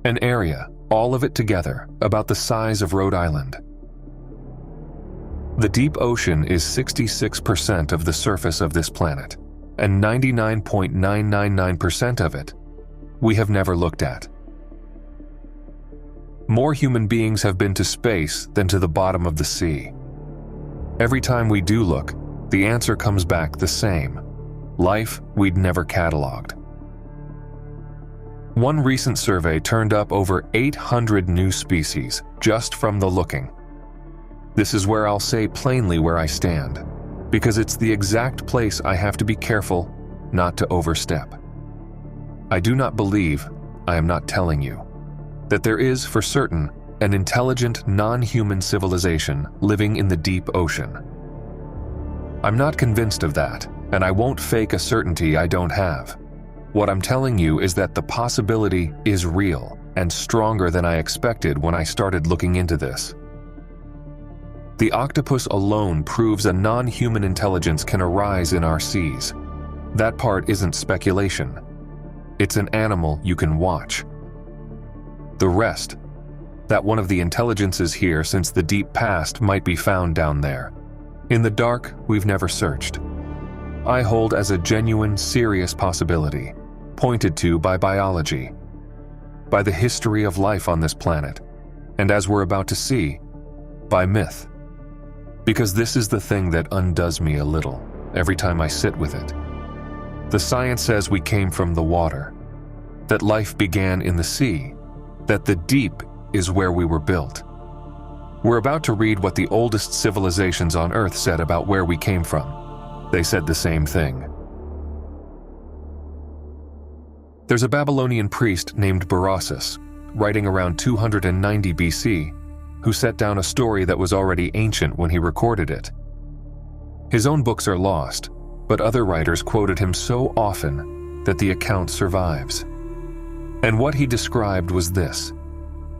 An area, all of it together, about the size of Rhode Island. The deep ocean is 66% of the surface of this planet, and 99.999% of it we have never looked at. More human beings have been to space than to the bottom of the sea. Every time we do look, the answer comes back the same: life we'd never cataloged. One recent survey turned up over 800 new species just from the looking. This is where I'll say plainly where I stand, because it's the exact place I have to be careful not to overstep. I do not believe, I am not telling you, that there is for certain an intelligent non-human civilization living in the deep ocean. I'm not convinced of that, and I won't fake a certainty I don't have. What I'm telling you is that the possibility is real and stronger than I expected when I started looking into this. The octopus alone proves a non-human intelligence can arise in our seas. That part isn't speculation. It's an animal you can watch. The rest, that one of the intelligences here since the deep past might be found down there. In the dark, we've never searched. I hold as a genuine, serious possibility, pointed to by biology, by the history of life on this planet, and as we're about to see, by myth. Because this is the thing that undoes me a little every time I sit with it. The science says we came from the water, that life began in the sea, that the deep is where we were built. We're about to read what the oldest civilizations on Earth said about where we came from. They said the same thing. There's a Babylonian priest named Berossus, writing around 290 BC, who set down a story that was already ancient when he recorded it. His own books are lost, but other writers quoted him so often that the account survives. And what he described was this: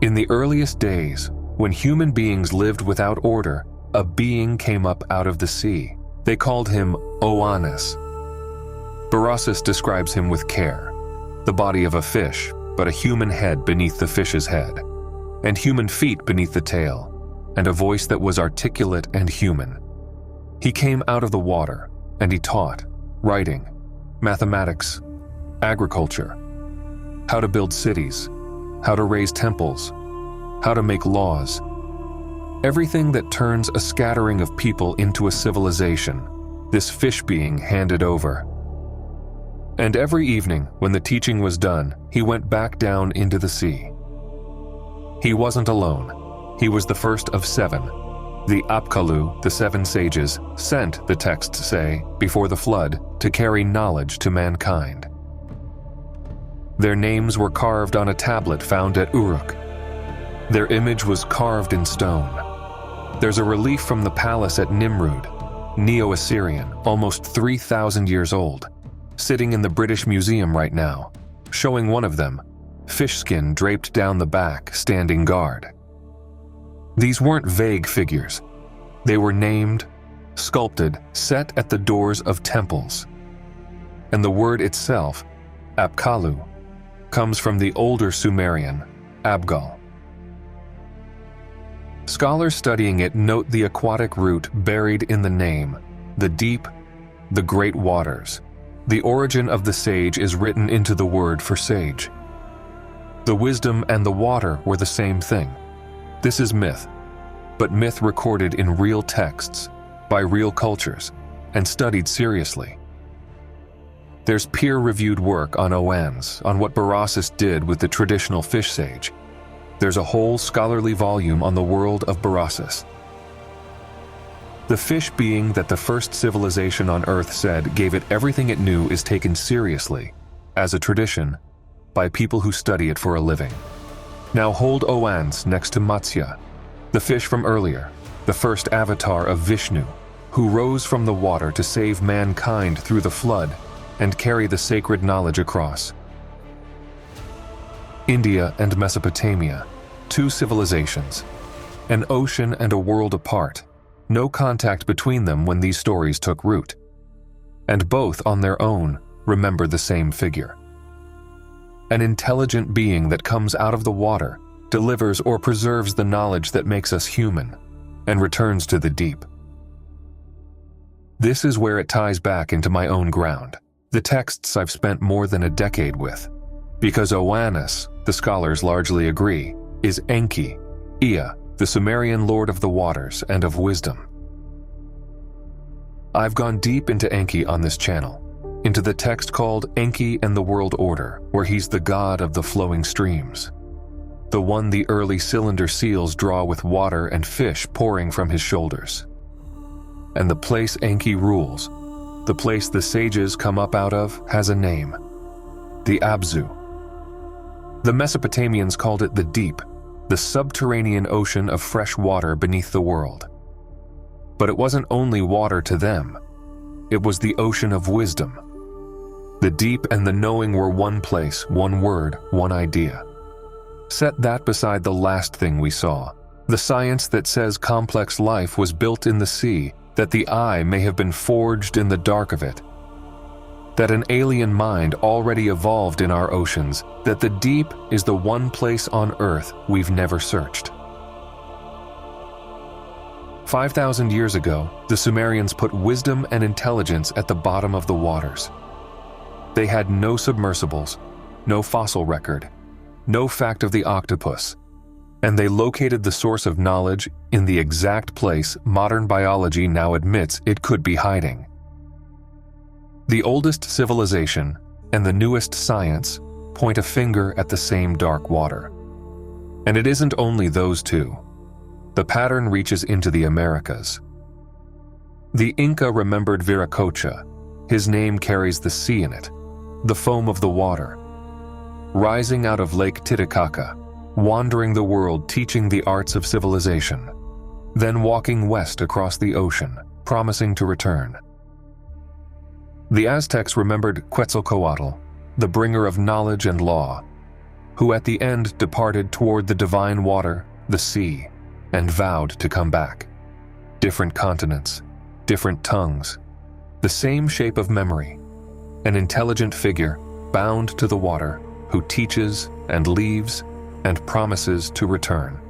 in the earliest days, when human beings lived without order, a being came up out of the sea. They called him Oannes. Berossus describes him with care: the body of a fish, but a human head beneath the fish's head, and human feet beneath the tail, and a voice that was articulate and human. He came out of the water, and he taught writing, mathematics, agriculture, how to build cities, how to raise temples, how to make laws. Everything that turns a scattering of people into a civilization, this fish being handed over. And every evening, when the teaching was done, he went back down into the sea. He wasn't alone. He was the first of 7. The Apkallu, the 7 sages, sent, the texts say, before the flood to carry knowledge to mankind. Their names were carved on a tablet found at Uruk. Their image was carved in stone. There's a relief from the palace at Nimrud, Neo-Assyrian, almost 3,000 years old, sitting in the British Museum right now, showing one of them, fish skin draped down the back, standing guard. These weren't vague figures. They were named, sculpted, set at the doors of temples. And the word itself, Apkallu, comes from the older Sumerian, Abgal. Scholars studying it note the aquatic root buried in the name, the deep, the great waters. The origin of the sage is written into the word for sage. The wisdom and the water were the same thing. This is myth, but myth recorded in real texts, by real cultures, and studied seriously. There's peer-reviewed work on Oannes, on what Berossus did with the traditional fish sage. There's a whole scholarly volume on the world of Berossus. The fish being that the first civilization on Earth said gave it everything it knew is taken seriously, as a tradition, by people who study it for a living. Now hold Oannes next to Matsya, the fish from earlier, the first avatar of Vishnu, who rose from the water to save mankind through the flood and carry the sacred knowledge across. India and Mesopotamia, two civilizations, an ocean and a world apart, no contact between them when these stories took root. And both, on their own, remember the same figure. An intelligent being that comes out of the water, delivers or preserves the knowledge that makes us human, and returns to the deep. This is where it ties back into my own ground, the texts I've spent more than a decade with, because Oannes, the scholars largely agree, is Enki, Ea, the Sumerian lord of the waters and of wisdom. I've gone deep into Enki on this channel, into the text called Enki and the World Order, where he's the god of the flowing streams, the one the early cylinder seals draw with water and fish pouring from his shoulders. And the place Enki rules, the place the sages come up out of, has a name, the Abzu. The Mesopotamians called it the deep, the subterranean ocean of fresh water beneath the world. But it wasn't only water to them, it was the ocean of wisdom. The deep and the knowing were one place, one word, one idea. Set that beside the last thing we saw, the science that says complex life was built in the sea, that the eye may have been forged in the dark of it, that an alien mind already evolved in our oceans, that the deep is the one place on Earth we've never searched. 5,000 years ago, the Sumerians put wisdom and intelligence at the bottom of the waters. They had no submersibles, no fossil record, no fact of the octopus, and they located the source of knowledge in the exact place modern biology now admits it could be hiding. The oldest civilization and the newest science point a finger at the same dark water. And it isn't only those two. The pattern reaches into the Americas. The Inca remembered Viracocha. His name carries the sea in it, the foam of the water. Rising out of Lake Titicaca, wandering the world teaching the arts of civilization, then walking west across the ocean, promising to return. The Aztecs remembered Quetzalcoatl, the bringer of knowledge and law, who at the end departed toward the divine water, the sea, and vowed to come back. Different continents, different tongues, the same shape of memory, an intelligent figure bound to the water who teaches and leaves and promises to return.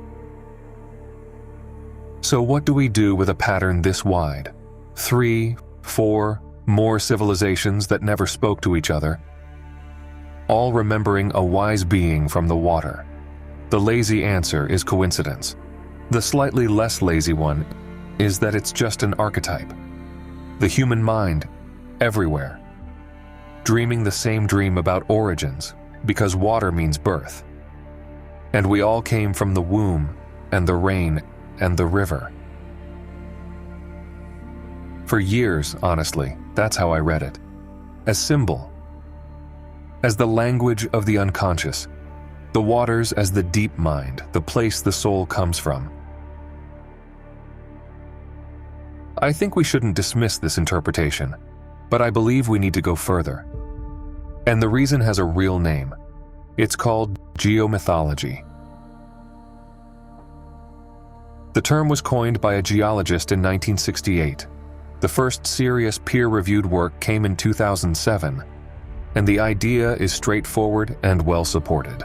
So what do we do with a pattern this wide? 3, 4 more civilizations that never spoke to each other, all remembering a wise being from the water. The lazy answer is coincidence. The slightly less lazy one is that it's just an archetype. The human mind, everywhere, dreaming the same dream about origins, because water means birth. And we all came from the womb and the rain and the river. For years, honestly, that's how I read it. As symbol, as the language of the unconscious, the waters as the deep mind, the place the soul comes from. I think we shouldn't dismiss this interpretation, but I believe we need to go further. And the reason has a real name. It's called geomythology. The term was coined by a geologist in 1968. The first serious peer-reviewed work came in 2007, and the idea is straightforward and well-supported.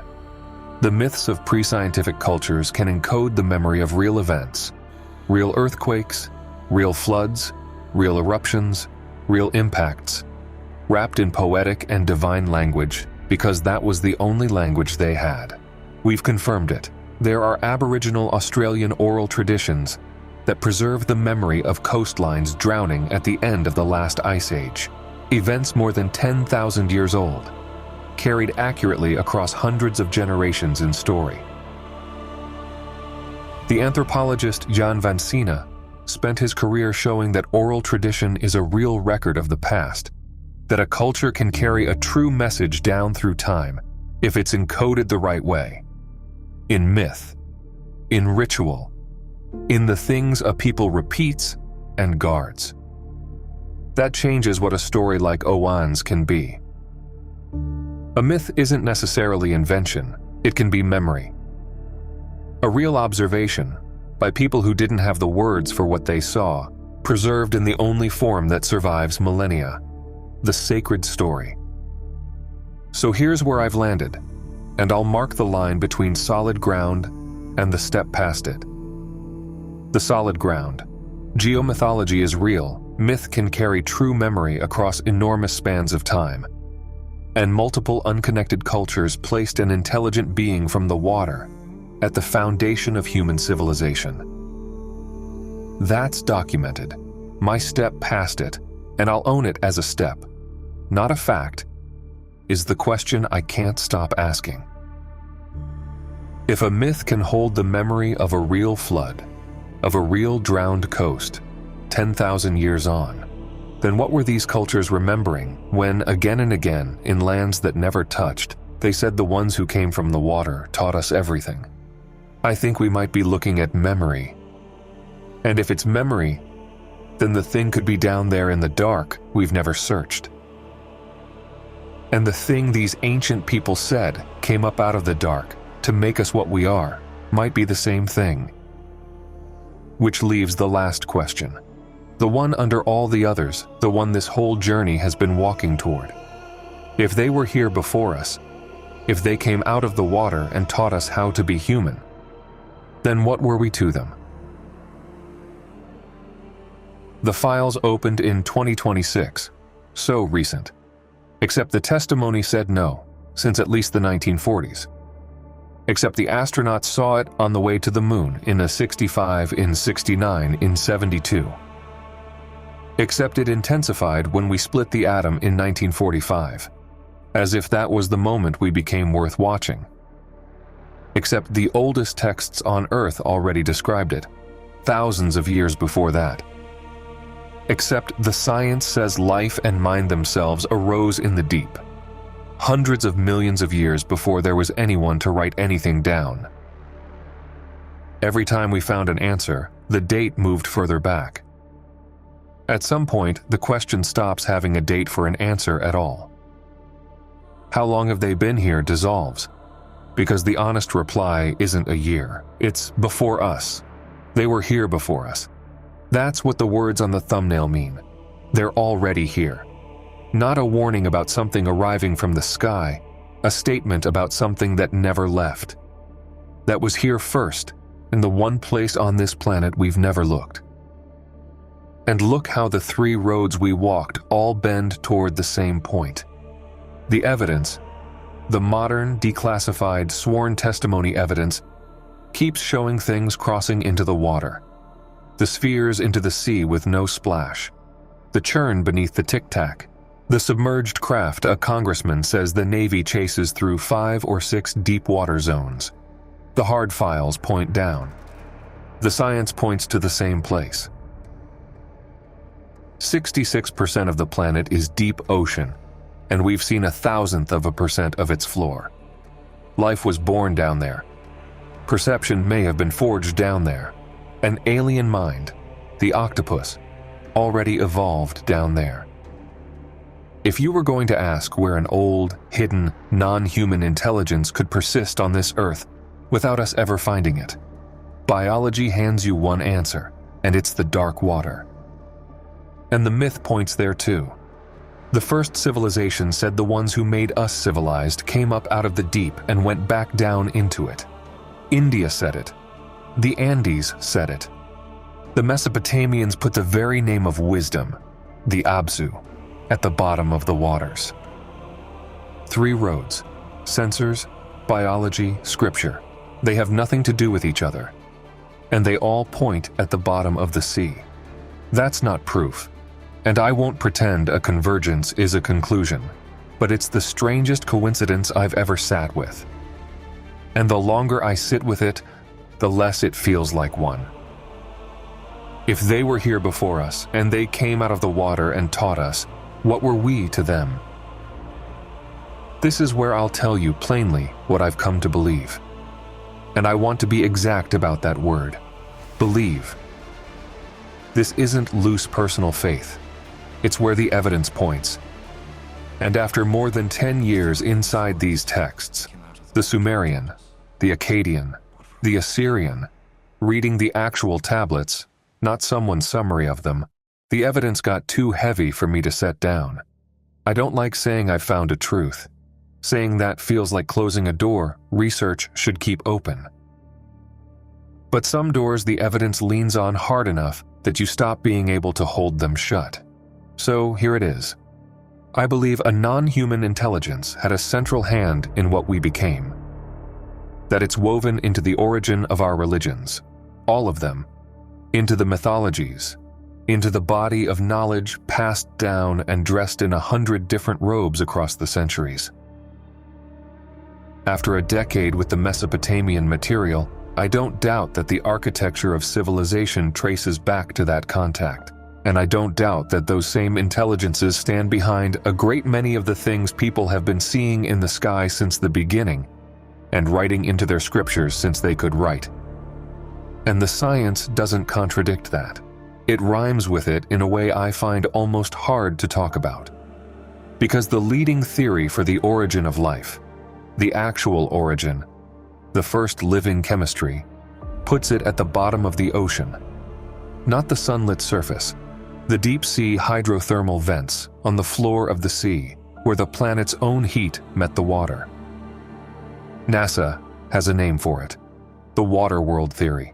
The myths of pre-scientific cultures can encode the memory of real events, real earthquakes, real floods, real eruptions, real impacts, wrapped in poetic and divine language because that was the only language they had. We've confirmed it. There are Aboriginal Australian oral traditions that preserve the memory of coastlines drowning at the end of the last ice age, events more than 10,000 years old, carried accurately across hundreds of generations in story. The anthropologist Jan van Sina spent his career showing that oral tradition is a real record of the past, that a culture can carry a true message down through time if it's encoded the right way. In myth, in ritual, in the things a people repeats and guards. That changes what a story like Oan's can be. A myth isn't necessarily invention, it can be memory. A real observation, by people who didn't have the words for what they saw, preserved in the only form that survives millennia, the sacred story. So here's where I've landed, and I'll mark the line between solid ground and the step past it. The solid ground. Geomythology is real. Myth can carry true memory across enormous spans of time. And multiple unconnected cultures placed an intelligent being from the water at the foundation of human civilization. That's documented. My step past it, and I'll own it as a step, not a fact, is the question I can't stop asking. If a myth can hold the memory of a real flood, of a real drowned coast, 10,000 years on, then what were these cultures remembering when, again and again, in lands that never touched, they said the ones who came from the water taught us everything? I think we might be looking at memory. And if it's memory, then the thing could be down there in the dark we've never searched. And the thing these ancient people said came up out of the dark to make us what we are might be the same thing. Which leaves the last question. The one under all the others, the one this whole journey has been walking toward. If they were here before us, if they came out of the water and taught us how to be human, then what were we to them? The files opened in 2026, so recent. Except the testimony said no, since at least the 1940s. Except the astronauts saw it on the way to the moon in a 65, in 69, in 72. Except it intensified when we split the atom in 1945, as if that was the moment we became worth watching. Except the oldest texts on Earth already described it, thousands of years before that. Except the science says life and mind themselves arose in the deep, hundreds of millions of years before there was anyone to write anything down. Every time we found an answer, the date moved further back. At some point, the question stops having a date for an answer at all. How long have they been here dissolves, because the honest reply isn't a year, it's before us. They were here before us. That's what the words on the thumbnail mean. They're already here. Not a warning about something arriving from the sky, a statement about something that never left. That was here first, in the one place on this planet we've never looked. And look how the three roads we walked all bend toward the same point. The evidence, the modern, declassified, sworn testimony evidence, keeps showing things crossing into the water. The spheres into the sea with no splash. The churn beneath the tic-tac. The submerged craft a congressman says the Navy chases through 5 or 6 deep water zones. The hard files point down. The science points to the same place. 66% of the planet is deep ocean, and we've seen 0.001% of its floor. Life was born down there. Perception may have been forged down there. An alien mind, the octopus, already evolved down there. If you were going to ask where an old, hidden, non-human intelligence could persist on this Earth without us ever finding it, biology hands you one answer, and it's the dark water. And the myth points there too. The first civilization said the ones who made us civilized came up out of the deep and went back down into it. India said it. The Andes said it. The Mesopotamians put the very name of wisdom, the Abzu, at the bottom of the waters. 3 roads, sensors, biology, scripture. They have nothing to do with each other. And they all point at the bottom of the sea. That's not proof. And I won't pretend a convergence is a conclusion, but it's the strangest coincidence I've ever sat with. And the longer I sit with it, the less it feels like one. If they were here before us, and they came out of the water and taught us, what were we to them? This is where I'll tell you plainly what I've come to believe. And I want to be exact about that word, believe. This isn't loose personal faith. It's where the evidence points. And after more than 10 years inside these texts, the Sumerian, the Akkadian, the Assyrian, reading the actual tablets, not someone's summary of them, the evidence got too heavy for me to set down. I don't like saying I've found a truth. Saying that feels like closing a door research should keep open. But some doors the evidence leans on hard enough that you stop being able to hold them shut. So here it is. I believe a non-human intelligence had a central hand in what we became. That it's woven into the origin of our religions, all of them, into the mythologies, into the body of knowledge passed down and dressed in 100 different robes across the centuries. After a decade with the Mesopotamian material, I don't doubt that the architecture of civilization traces back to that contact. And I don't doubt that those same intelligences stand behind a great many of the things people have been seeing in the sky since the beginning, and writing into their scriptures since they could write. And the science doesn't contradict that. It rhymes with it in a way I find almost hard to talk about. Because the leading theory for the origin of life, the actual origin, the first living chemistry, puts it at the bottom of the ocean. Not the sunlit surface, the deep-sea hydrothermal vents on the floor of the sea, where the planet's own heat met the water. NASA has a name for it, the water world theory.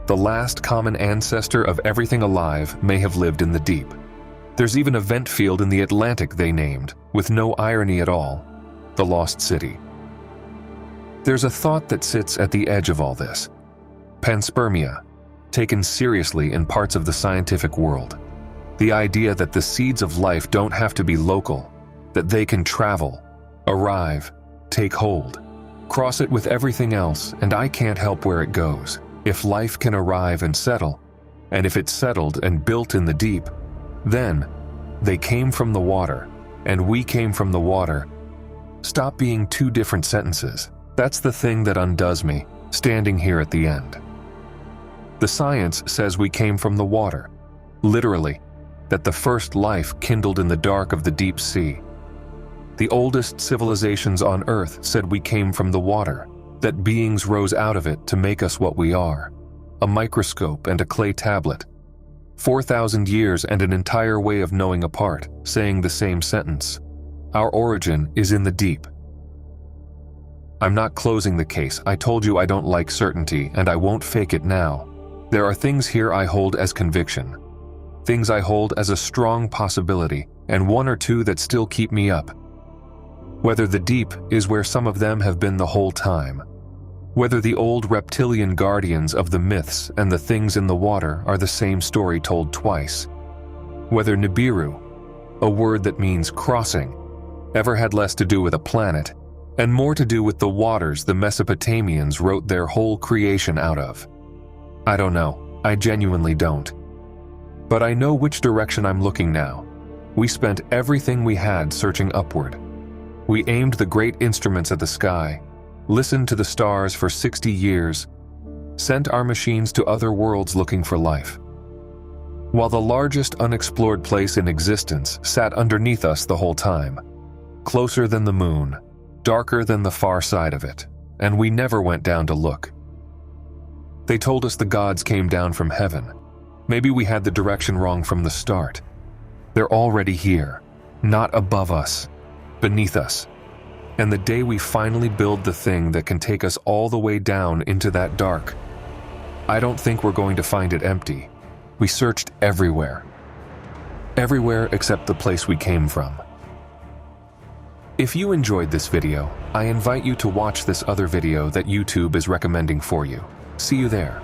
The last common ancestor of everything alive may have lived in the deep. There's even a vent field in the Atlantic they named, with no irony at all, the Lost City. There's a thought that sits at the edge of all this. Panspermia, taken seriously in parts of the scientific world. The idea that the seeds of life don't have to be local, that they can travel, arrive, take hold, cross it with everything else, and I can't help where it goes. If life can arrive and settle, and if it's settled and built in the deep, then they came from the water, and we came from the water. Stop being two different sentences. That's the thing that undoes me, standing here at the end. The science says we came from the water, literally, that the first life kindled in the dark of the deep sea. The oldest civilizations on Earth said we came from the water, that beings rose out of it to make us what we are, a microscope and a clay tablet. 4,000 years and an entire way of knowing apart, saying the same sentence. Our origin is in the deep. I'm not closing the case. I told you I don't like certainty, and I won't fake it now. There are things here I hold as conviction. Things I hold as a strong possibility, and one or two that still keep me up. Whether the deep is where some of them have been the whole time. Whether the old reptilian guardians of the myths and the things in the water are the same story told twice. Whether Nibiru, a word that means crossing, ever had less to do with a planet, and more to do with the waters the Mesopotamians wrote their whole creation out of. I don't know. I genuinely don't. But I know which direction I'm looking now. We spent everything we had searching upward. We aimed the great instruments at the sky, listened to the stars for 60 years, sent our machines to other worlds looking for life. While the largest unexplored place in existence sat underneath us the whole time, closer than the moon, darker than the far side of it, and we never went down to look. They told us the gods came down from heaven. Maybe we had the direction wrong from the start. They're already here, not above us, beneath us. And the day we finally build the thing that can take us all the way down into that dark, I don't think we're going to find it empty. We searched everywhere. Everywhere except the place we came from. If you enjoyed this video, I invite you to watch this other video that YouTube is recommending for you. See you there.